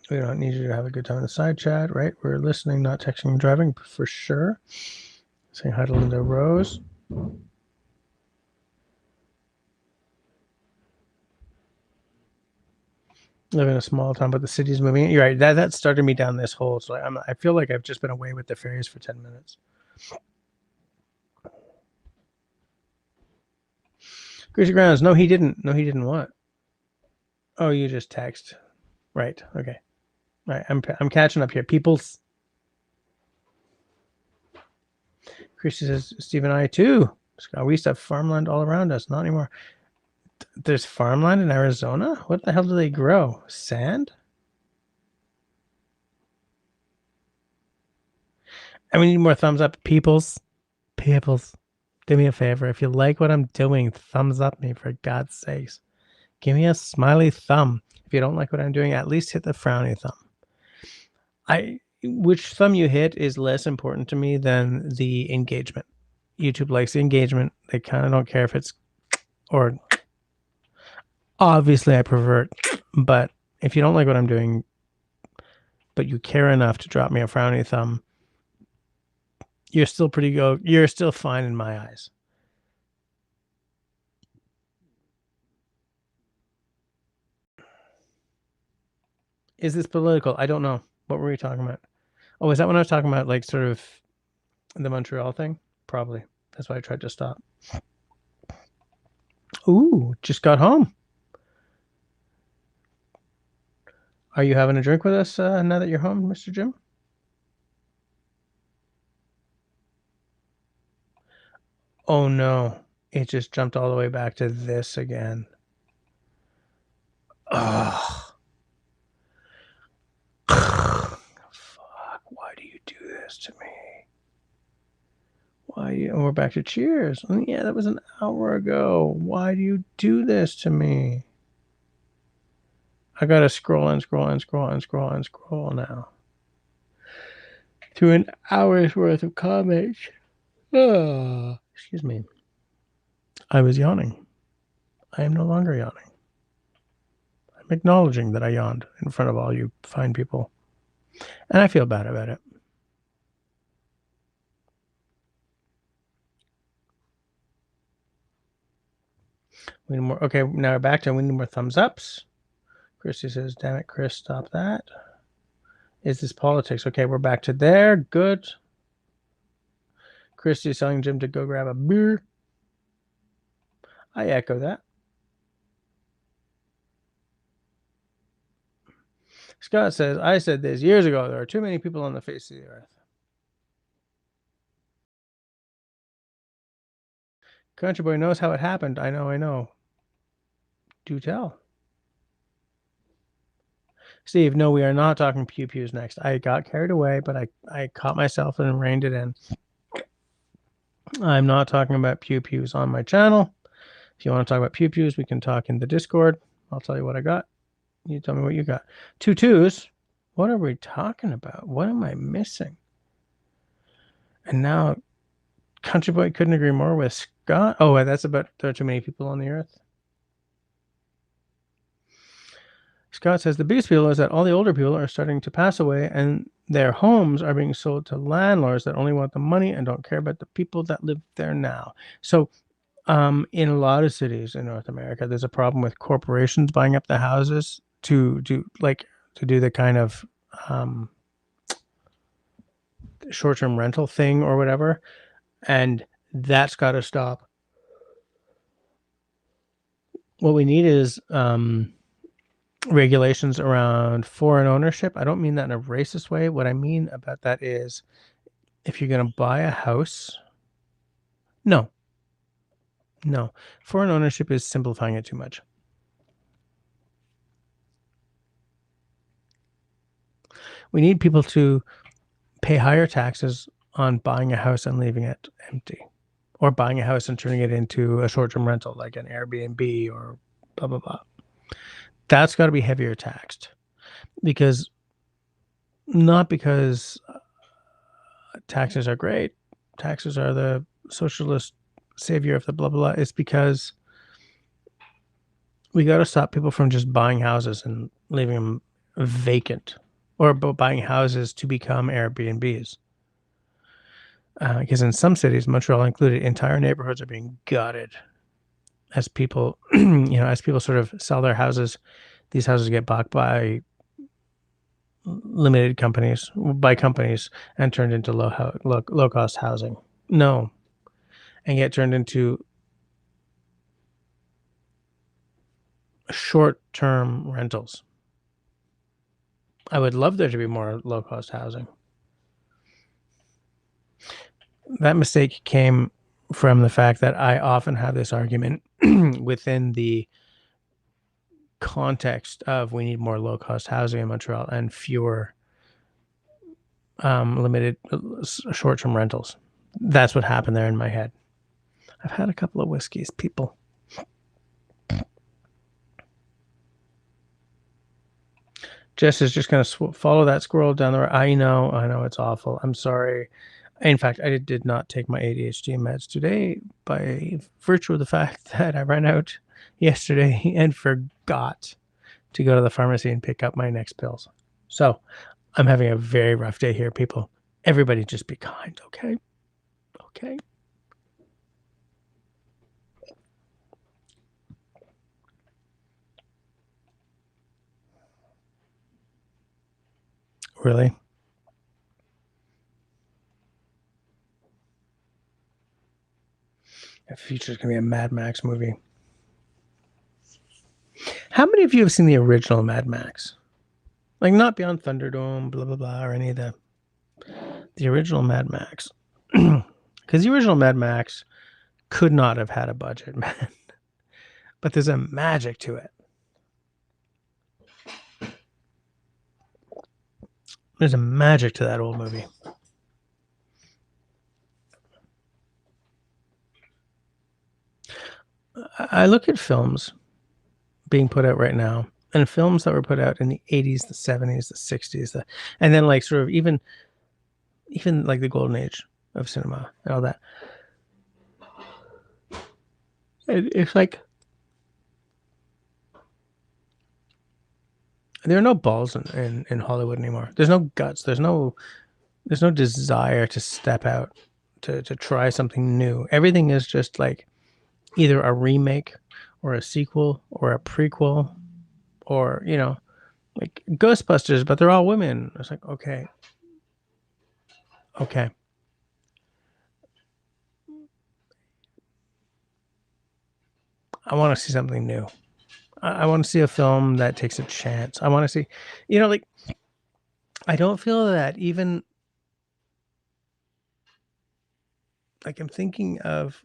We don't need you to have a good time in the side chat, right? We're listening, not texting and driving for sure. Saying hi to Linda Rose. Live in a small town, but the city's moving. You're right. That started me down this hole. So I feel like I've just been away with the fairies for 10 minutes. Greasy Grounds. No, he didn't. No, he didn't what? Oh, you just text. Right. Okay. Right. I'm catching up here. People's. Christy says, Steve and I too. We used to have farmland all around us. Not anymore. There's farmland in Arizona? What the hell do they grow? Sand? And we need more thumbs up. Peoples. Do me a favor. If you like what I'm doing, thumbs up me, for God's sakes. Give me a smiley thumb. If you don't like what I'm doing, at least hit the frowny thumb. Which thumb you hit is less important to me than the engagement. YouTube likes the engagement. They kind of don't care if it's or obviously I prefer it, but if you don't like what I'm doing, but you care enough to drop me a frowny thumb, you're still you're still fine in my eyes. Is this political? I don't know. What were we talking about? Oh, is that when I was talking about like sort of the Montreal thing? Probably. That's why I tried to stop. Ooh, just got home. Are you having a drink with us now that you're home, Mr. Jim? Oh no. It just jumped all the way back to this again. Ugh. Fuck. Why do you do this to me? Why? And we're back to cheers. Oh, yeah, that was an hour ago. Why do you do this to me? I gotta scroll and scroll and scroll and scroll and scroll now through an hour's worth of comments. Excuse me. I was yawning. I am no longer yawning. I'm acknowledging that I yawned in front of all you fine people, and I feel bad about it. We need more. Okay, now we're back to we need more thumbs ups. Christy says, "Damn it, Chris, stop that." Is this politics? Okay, we're back to there. Good. Christy's telling Jim to go grab a beer. I echo that. Scott says, I said this years ago. There are too many people on the face of the earth. Country boy knows how it happened. I know. Do tell. Steve, no, we are not talking pew pews next. I got carried away, but I caught myself and reined it in. I'm not talking about pew pews on my channel. If you want to talk about pew pews, we can talk in the Discord. I'll tell you what I got. You tell me what you got. 2 2s. What are we talking about? What am I missing? And now, Country Boy couldn't agree more with Scott. Oh, that's about there are too many people on the earth. Scott says the biggest appeal is that all the older people are starting to pass away and their homes are being sold to landlords that only want the money and don't care about the people that live there now. So, in a lot of cities in North America, there's a problem with corporations buying up the houses to do the kind of short-term rental thing or whatever, and that's got to stop. What we need is regulations around foreign ownership. I don't mean that in a racist way. What I mean about that is if you're going to buy a house, no. Foreign ownership is simplifying it too much. We need people to pay higher taxes on buying a house and leaving it empty, or buying a house and turning it into a short-term rental like an Airbnb or blah, blah, blah. That's got to be heavier taxed not because taxes are great. Taxes are the socialist savior of the blah, blah, blah. It's because we got to stop people from just buying houses and leaving them vacant, or buying houses to become Airbnbs. Because in some cities, Montreal included, entire neighborhoods are being gutted as people, as people sort of sell their houses. These houses get bought by limited companies, and turned into low cost housing. No, and get turned into short term rentals. I would love there to be more low cost housing. That mistake came from the fact that I often have this argument within the context of we need more low cost housing in Montreal and fewer limited short term rentals. That's what happened there in my head. I've had a couple of whiskeys, people. Jess is just going to follow that squirrel down the road. I know, it's awful. I'm sorry. In fact, I did not take my ADHD meds today by virtue of the fact that I ran out yesterday and forgot to go to the pharmacy and pick up my next pills. So I'm having a very rough day here, people. Everybody just be kind, okay? Okay. Really? The future's gonna be a Mad Max movie. How many of you have seen the original Mad Max? Like not Beyond Thunderdome, blah blah blah, or any of the original Mad Max. Because the original Mad Max could not have had a budget, man. But there's a magic to it. There's a magic to that old movie. I look at films being put out right now, and films that were put out in the 80s, the 70s, the 60s, and then like sort of even like the golden age of cinema and all that. It's like there are no balls in Hollywood anymore. There's no guts. There's no desire to step out to try something new. Everything is just like either a remake or a sequel or a prequel or, you know, like Ghostbusters, but they're all women. It's like, okay. I want to see something new. I want to see a film that takes a chance. I want to see, you know, like, I don't feel that even, like, I'm thinking of,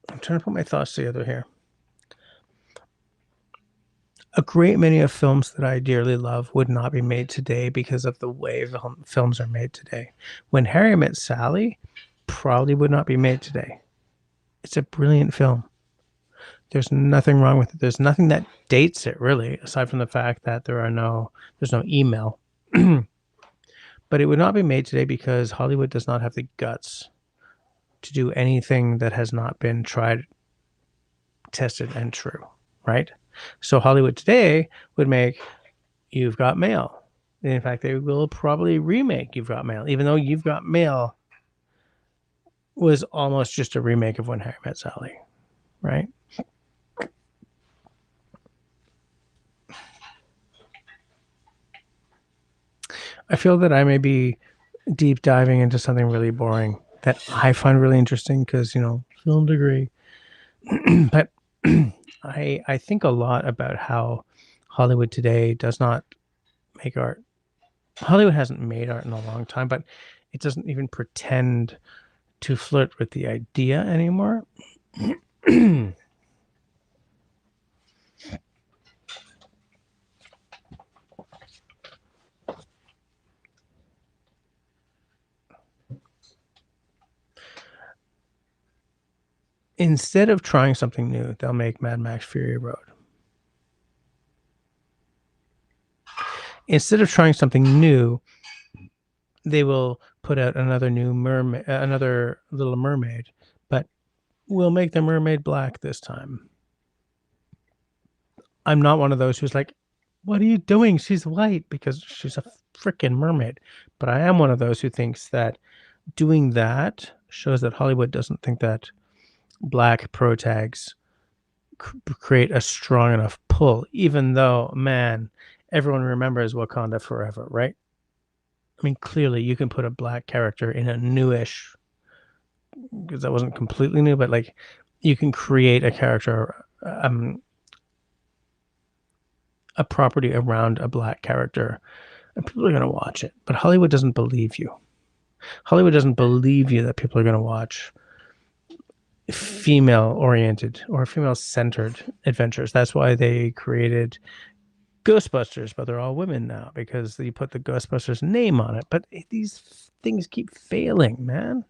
I'm trying to put my thoughts together here. A great many of films that I dearly love would not be made today because of the way films are made today. When Harry Met Sally probably would not be made today. It's a brilliant film. There's nothing wrong with it. There's nothing that dates it really, aside from the fact that there's no email. But it would not be made today because Hollywood does not have the guts to do anything that has not been tried, tested, and true, right? So Hollywood today would make You've Got Mail. And in fact, they will probably remake You've Got Mail, even though You've Got Mail was almost just a remake of When Harry Met Sally, right? I feel that I may be deep diving into something really boring that I find really interesting because, you know, film degree. But I think a lot about how Hollywood today does not make art. Hollywood hasn't made art in a long time, but it doesn't even pretend to flirt with the idea anymore. Instead of trying something new, they'll make Mad Max Fury Road. Instead of trying something new, they will put out another new mermaid, another Little Mermaid, but we'll make the mermaid black this time. I'm not one of those who's like, what are you doing? She's white, because she's a freaking mermaid. But I am one of those who thinks that doing that shows that Hollywood doesn't think that black protags create a strong enough pull, even though, man, everyone remembers Wakanda forever, right? I mean, clearly you can put a black character in a newish, because that wasn't completely new, but like you can create a character, a property around a black character, and people are going to watch it. But Hollywood doesn't believe you. Hollywood doesn't believe you that people are going to watch female-oriented or female-centered adventures. That's why they created Ghostbusters, but they're all women now because you put the Ghostbusters name on it. But these things keep failing, man.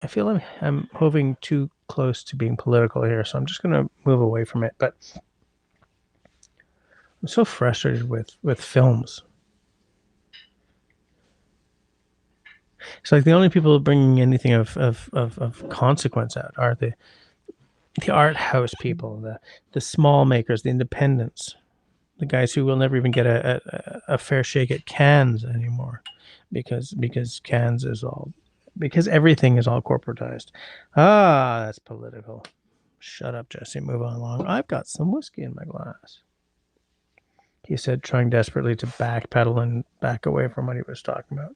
I feel I'm moving too close to being political here, so I'm just going to move away from it. But I'm so frustrated with films. It's like the only people bringing anything of consequence out are the art house people, the small makers, the independents. The guys who will never even get a fair shake at cans anymore, because cans is all, because everything is all corporatized. Ah, that's political. Shut up, Jesse. Move on along. I've got some whiskey in my glass, he said, trying desperately to backpedal and back away from what he was talking about.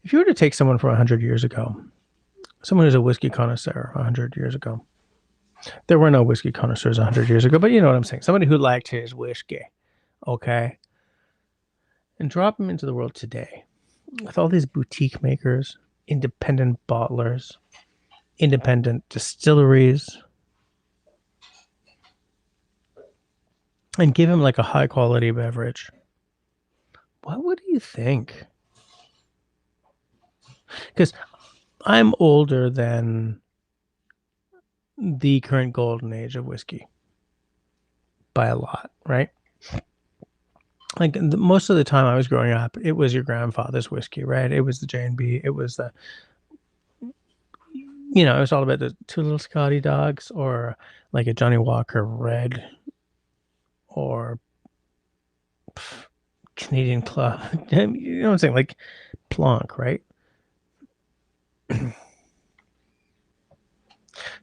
If you were to take someone from 100 years ago, someone who's a whiskey connoisseur 100 years ago, there were no whiskey connoisseurs 100 years ago, but you know what I'm saying. Somebody who liked his whiskey, okay? And drop him into the world today with all these boutique makers, independent bottlers, independent distilleries, and give him like a high quality beverage. What would you think? Because I'm older than the current golden age of whiskey by a lot, right? Like most of the time I was growing up, it was your grandfather's whiskey, right? It was the J&B. It was the, it was all about the two little Scotty dogs, or like a Johnny Walker Red, or Canadian Club. You know what I'm saying? Like Plonk, right?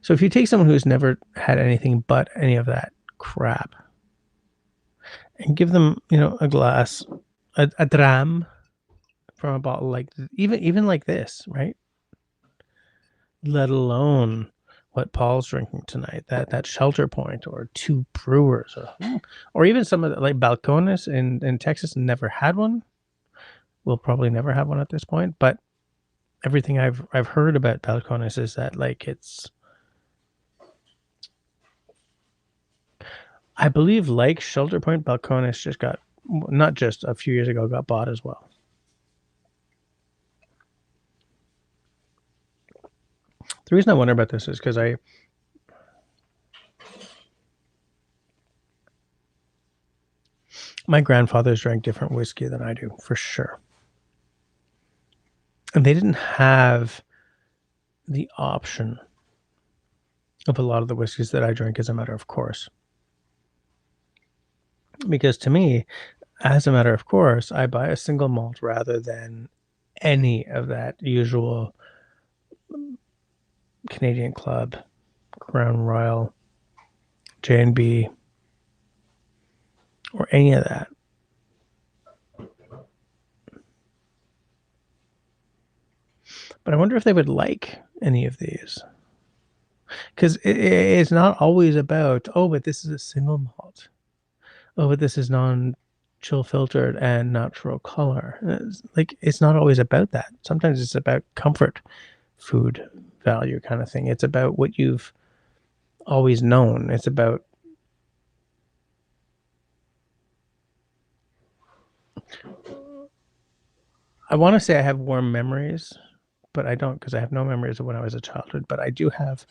So if you take someone who's never had anything but any of that crap and give them, a glass, a dram from a bottle like even like this, right? Let alone what Paul's drinking tonight, that Shelter Point or Two Brewers, or even some of the, like Balcones in Texas, never had one. We'll probably never have one at this point, but everything I've heard about Balcones is that like it's, I believe, like Shelter Point, Balcones just got, not just a few years ago, got bought as well. The reason I wonder about this is because my grandfathers drank different whiskey than I do, for sure. And they didn't have the option of a lot of the whiskeys that I drink as a matter of course. Because to me, as a matter of course, I buy a single malt rather than any of that usual Canadian Club, Crown Royal, J&B, or any of that. But I wonder if they would like any of these. Because it's not always about, oh, but this is a single malt. Oh, but this is non-chill filtered and natural color. It's not always about that. Sometimes it's about comfort, food value kind of thing. It's about what you've always known. It's about, I want to say I have warm memories, but I don't, because I have no memories of when I was a childhood. But I do have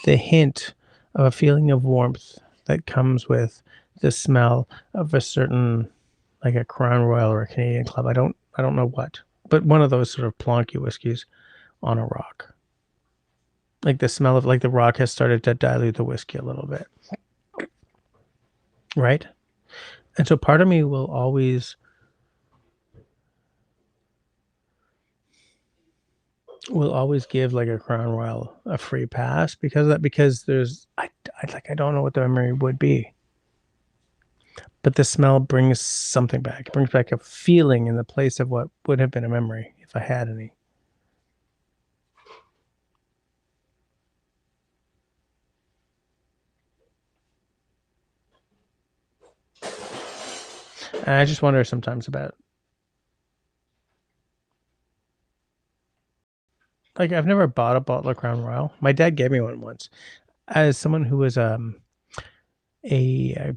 the hint of a feeling of warmth that comes with the smell of a certain, like a Crown Royal or a Canadian Club. I don't know what, but one of those sort of plonky whiskeys on a rock. Like the smell of, like the rock has started to dilute the whiskey a little bit, right? And so part of me will always give like a Crown Royal a free pass because of that, because there's I don't know what the memory would be, but the smell brings something back. It brings back a feeling in the place of what would have been a memory if I had any. And I just wonder sometimes about, like, I've never bought a bottle of Crown Royal. My dad gave me one once. As someone who was a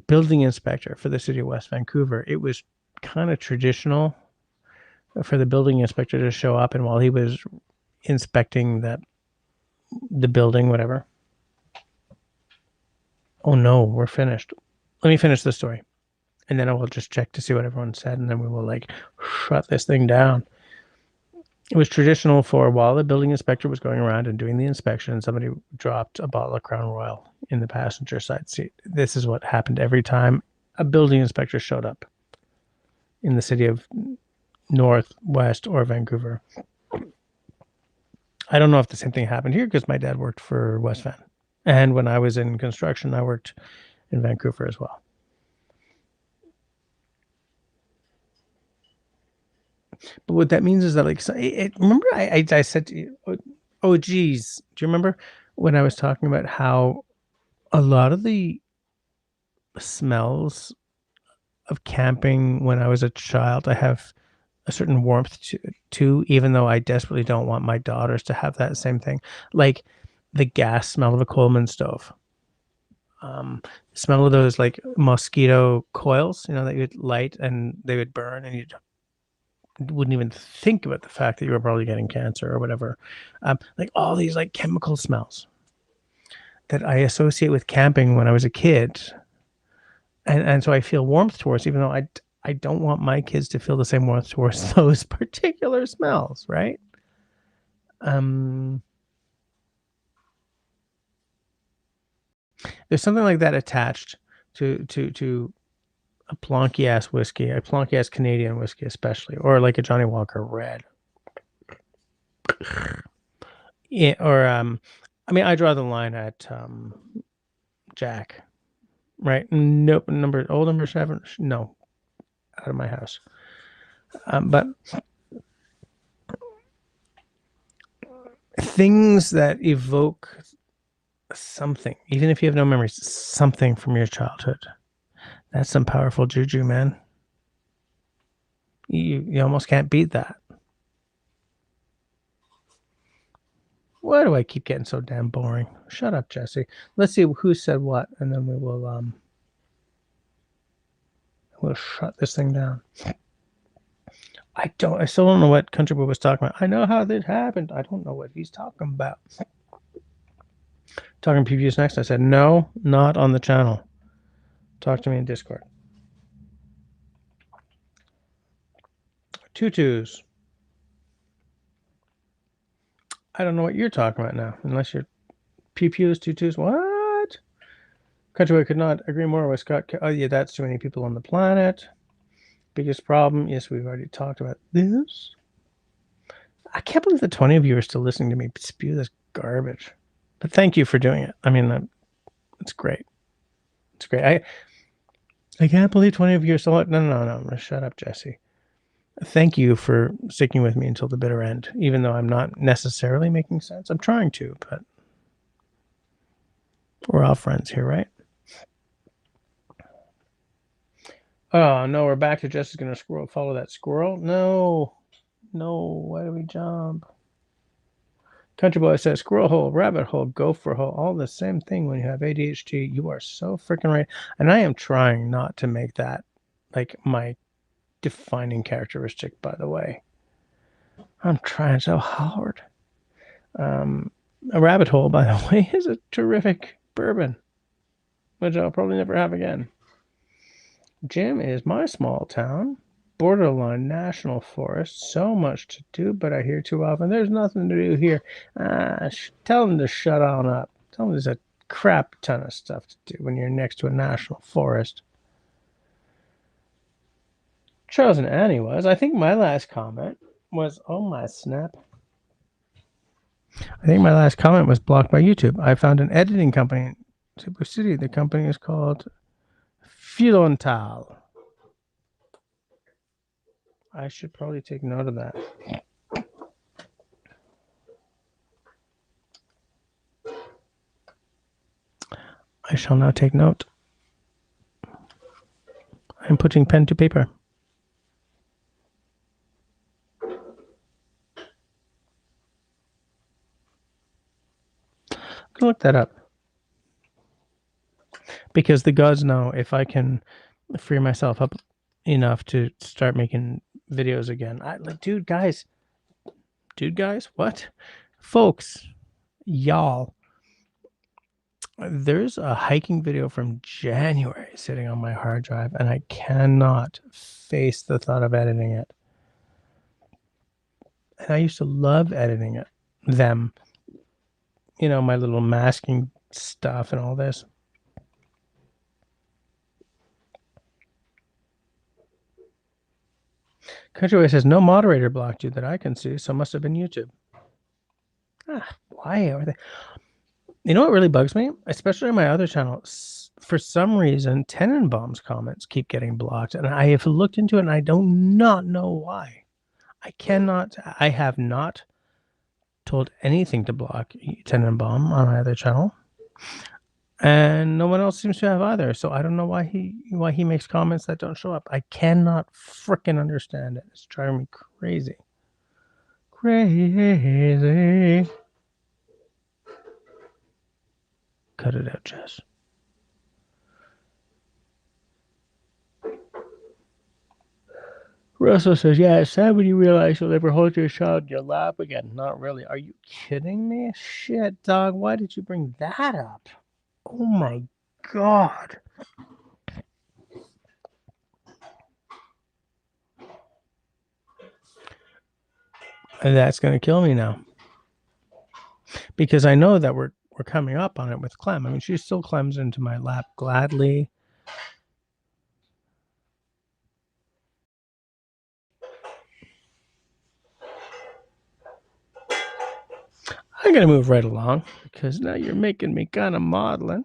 building inspector for the city of West Vancouver, it was kind of traditional for the building inspector to show up, and while he was inspecting the building, whatever. Oh no, we're finished. Let me finish the story. and then I will just check to see what everyone said, and then we will like shut this thing down. It was traditional for while the building inspector was going around and doing the inspection, somebody dropped a bottle of Crown Royal in the passenger side seat. This is what happened every time a building inspector showed up in the city of North, West, or Vancouver. I don't know if the same thing happened here because my dad worked for West Van. And when I was in construction, I worked in Vancouver as well. But what that means is that, like, remember I said to you, oh, geez, do you remember when I was talking about how a lot of the smells of camping when I was a child, I have a certain warmth to, even though I desperately don't want my daughters to have that same thing, like the gas smell of a Coleman stove. Smell of those like mosquito coils, that you'd light and they would burn, and you wouldn't even think about the fact that you were probably getting cancer or whatever. Like all these like chemical smells that I associate with camping when I was a kid, and so I feel warmth towards, even though I don't want my kids to feel the same warmth towards those particular smells, right? There's something like that attached to a plonky ass whiskey, a plonky ass Canadian whiskey, especially, or like a Johnny Walker Red. Yeah, or I mean, I draw the line at Jack, right? Nope, old number 7. No, out of my house. But things that evoke something, even if you have no memories, something from your childhood. That's some powerful juju, man. You almost can't beat that. Why do I keep getting so damn boring? Shut up, Jesse. Let's see who said what, and then we'll shut this thing down. I still don't know what Country Boy was talking about. I know how this happened. I don't know what he's talking about. Talking previews next. I said, no, not on the channel. Talk to me in Discord. Tutus. I don't know what you're talking about now, unless you're pews, tutus. What? Country Boy could not agree more with Scott. Oh, yeah, that's too many people on the planet. Biggest problem. Yes, we've already talked about this. I can't believe that 20 of you are still listening to me spew this garbage. But thank you for doing it. I mean, it's great. It's great. I can't believe 20 of you are still. No. Shut up, Jesse. Thank you for sticking with me until the bitter end, even though I'm not necessarily making sense. I'm trying to, but we're all friends here, right? Oh, no, we're back to Jesse's going to follow that squirrel. No, why do we jump? Country Boy says, squirrel hole, rabbit hole, gopher hole, all the same thing when you have ADHD. You are so freaking right. And I am trying not to make that like my defining characteristic, by the way. I'm trying so hard. A rabbit hole, by the way, is a terrific bourbon, which I'll probably never have again. Jim is my small town, borderline national forest. So much to do, but I hear too often, there's nothing to do here. Tell them to shut on up. Tell them there's a crap ton of stuff to do when you're next to a national forest. Charles and Annie was. I think my last comment was, oh my snap. I think my last comment was blocked by YouTube. I found an editing company in Cebu City. The company is called Filontal. I should probably take note of that. I shall now take note. I'm putting pen to paper. I'm gonna look that up. Because the gods know if I can free myself up enough to start making videos again. Dude, guys, what? Folks, y'all, There's a hiking video from January sitting on my hard drive, and I cannot face the thought of editing it. And I used to love editing it. Them, my little masking stuff and all this. Countryway says no moderator blocked you that I can see, so must have been YouTube. Why are they? You know what really bugs me, especially on my other channel. For some reason, Tenenbaum's comments keep getting blocked, and I have looked into it, and I do not know why. I have not told anything to block Tenenbaum on my other channel, and no one else seems to have either. So I don't know why he makes comments that don't show up. I cannot frickin' understand it. It's driving me crazy. Crazy. Cut it out, Jess. Russell says, yeah, it's sad when you realize you'll never hold your child in your lap again. Not really. Are you kidding me? Shit, dog. Why did you bring that up? Oh my God. And that's going to kill me now. Because I know that we're coming up on it with Clem. I mean, she still climbs into my lap gladly. I'm going to move right along because now you're making me kind of maudlin.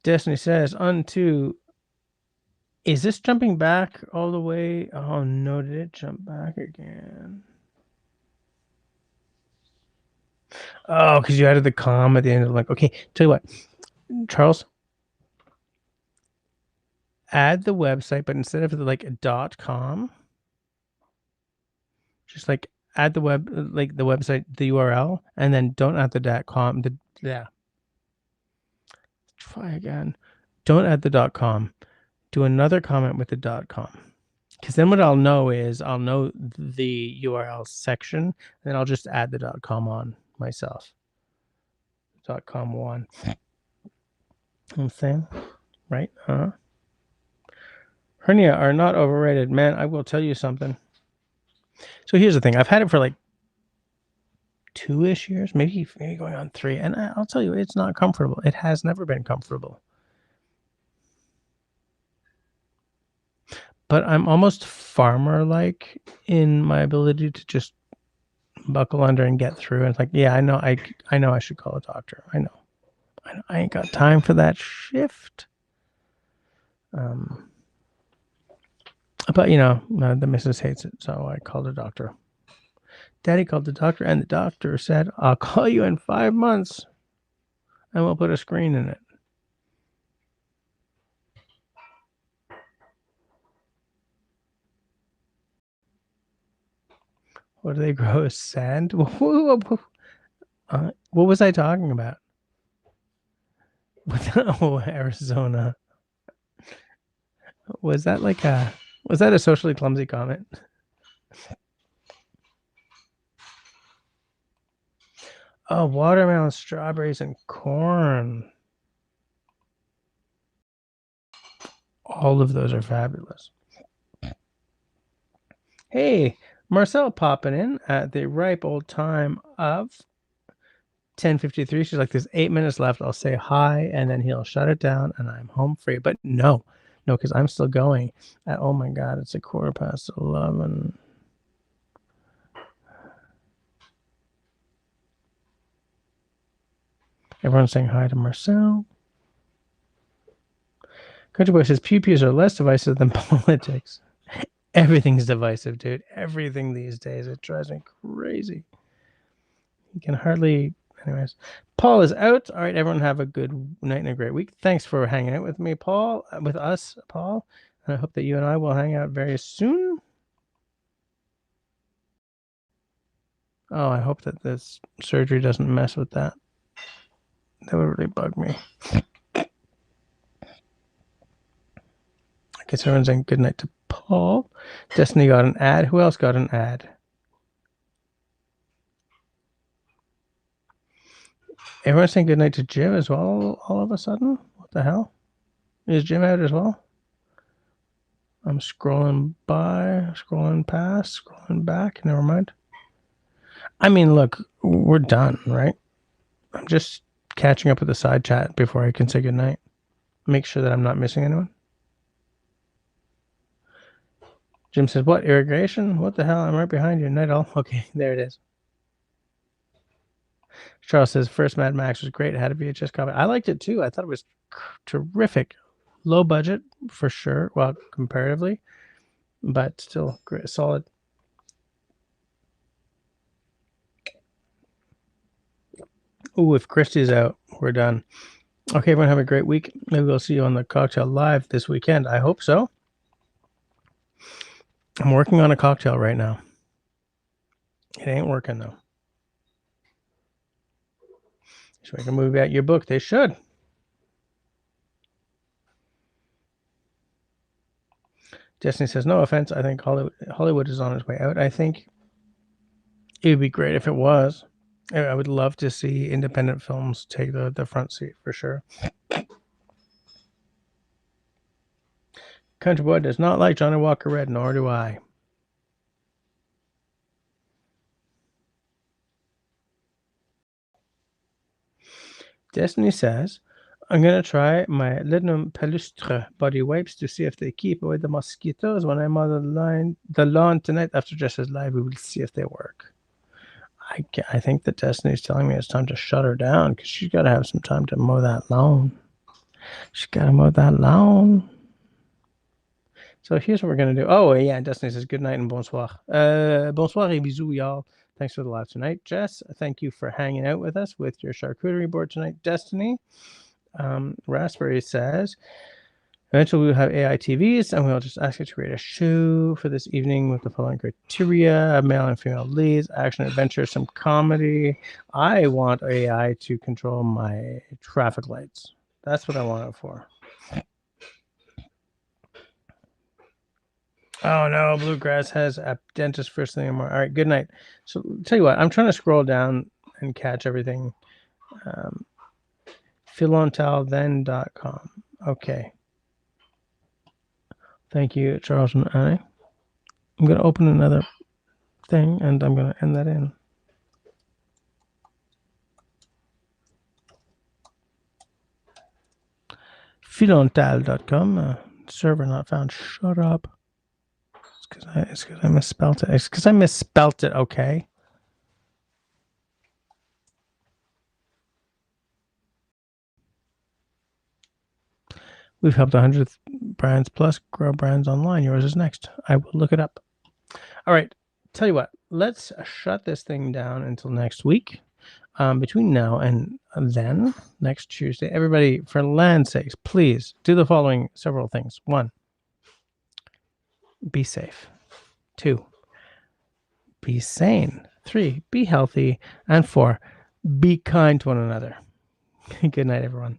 Destiny says, unto, is this jumping back all the way? Oh no, did it jump back again? Oh, because you added the com at the end of the link. Okay, tell you what, Charles, add the website, but instead of the .com, just add the website, the URL, and then don't add the .com. Yeah. Try again. Don't add the .com. Do another comment with the .com. Because then what I'll know is I'll know the URL section, and then I'll just add the .com on myself. .com one. I'm saying, right? Hernia are not overrated. Man, I will tell you something. So here's the thing. I've had it for like 2-ish years, maybe going on 3. And I'll tell you, it's not comfortable. It has never been comfortable. But I'm almost farmer-like in my ability to just buckle under and get through. And it's like, yeah, I know I should call a doctor. I know. I ain't got time for that shift. But the missus hates it, so I called a doctor. Daddy called the doctor, and the doctor said, I'll call you in 5 months, and we'll put a screen in it. What do they grow? Sand? What was I talking about? Arizona. Was that a socially clumsy comment? Oh, watermelon, strawberries, and corn. All of those are fabulous. Hey, Marcel popping in at the ripe old time of 10:53. She's like, there's 8 minutes left. I'll say hi, and then he'll shut it down, and I'm home free. But no, because I'm still going. Oh my God, it's 11:15. Everyone's saying hi to Marcel. Country Boy says pew-pews are less divisive than politics. Everything's divisive, dude. Everything these days. It drives me crazy. You can hardly... Anyways, Paul is out. All right, everyone have a good night and a great week. Thanks for hanging out with me, Paul. With us, Paul. And I hope that you and I will hang out very soon. Oh, I hope that this surgery doesn't mess with that. That would really bug me. I guess everyone's saying good night to Paul. Destiny got an ad. Who else got an ad? Everyone's saying goodnight to Jim as well all of a sudden? What the hell? Is Jim out as well? I'm scrolling by, scrolling past, scrolling back. Never mind. I mean, look, we're done, right? I'm just catching up with the side chat before I can say goodnight. Make sure that I'm not missing anyone. Jim says, what, irrigation? What the hell? I'm right behind you. Night all. Okay, there it is. Charles says, first Mad Max was great. It had a VHS copy. I liked it too. I thought it was terrific. Low budget for sure. Well, comparatively, but still great, solid. Oh, if Christie's out, we're done. Okay, everyone have a great week. Maybe we'll see you on the cocktail live this weekend. I hope so. I'm working on a cocktail right now. It ain't working though. Should make a movie about your book? They should. Destiny says, no offense. I think Hollywood is on its way out. I think it would be great if it was. I would love to see independent films take the front seat for sure. Country Boy does not like Johnny Walker Red, nor do I. Destiny says, I'm going to try my Linum Palustre body wipes to see if they keep away the mosquitoes when I'm on the lawn tonight after Jess's live. We will see if they work. I think that Destiny's telling me it's time to shut her down because she's got to have some time to mow that lawn. She's got to mow that lawn. So here's what we're going to do. Oh, yeah, Destiny says good night and bonsoir. Bonsoir et bisous, y'all. Thanks for the live tonight. Jess, thank you for hanging out with us with your charcuterie board tonight. Destiny, Raspberry says, eventually we'll have AI TVs and we'll just ask it to create a show for this evening with the following criteria: male and female leads, action, adventure, some comedy. I want AI to control my traffic lights. That's what I want it for. Oh no, Bluegrass has a dentist first thing in the morning. All right, good night. So tell you what, I'm trying to scroll down and catch everything. Philontalthen.com. Okay. Thank you, Charles and Annie. I'm going to open another thing and I'm going to end that in. Philontal.com. Server not found. Shut up. It's because I misspelled it. It's because I misspelled it, okay? We've helped 100 brands plus grow brands online. Yours is next. I will look it up. All right. Tell you what. Let's shut this thing down until next week. Between now and then, next Tuesday, everybody, for land's sakes, please do the following several things. 1, be safe. 2, be sane. 3, be healthy. And 4, be kind to one another. Good night, everyone.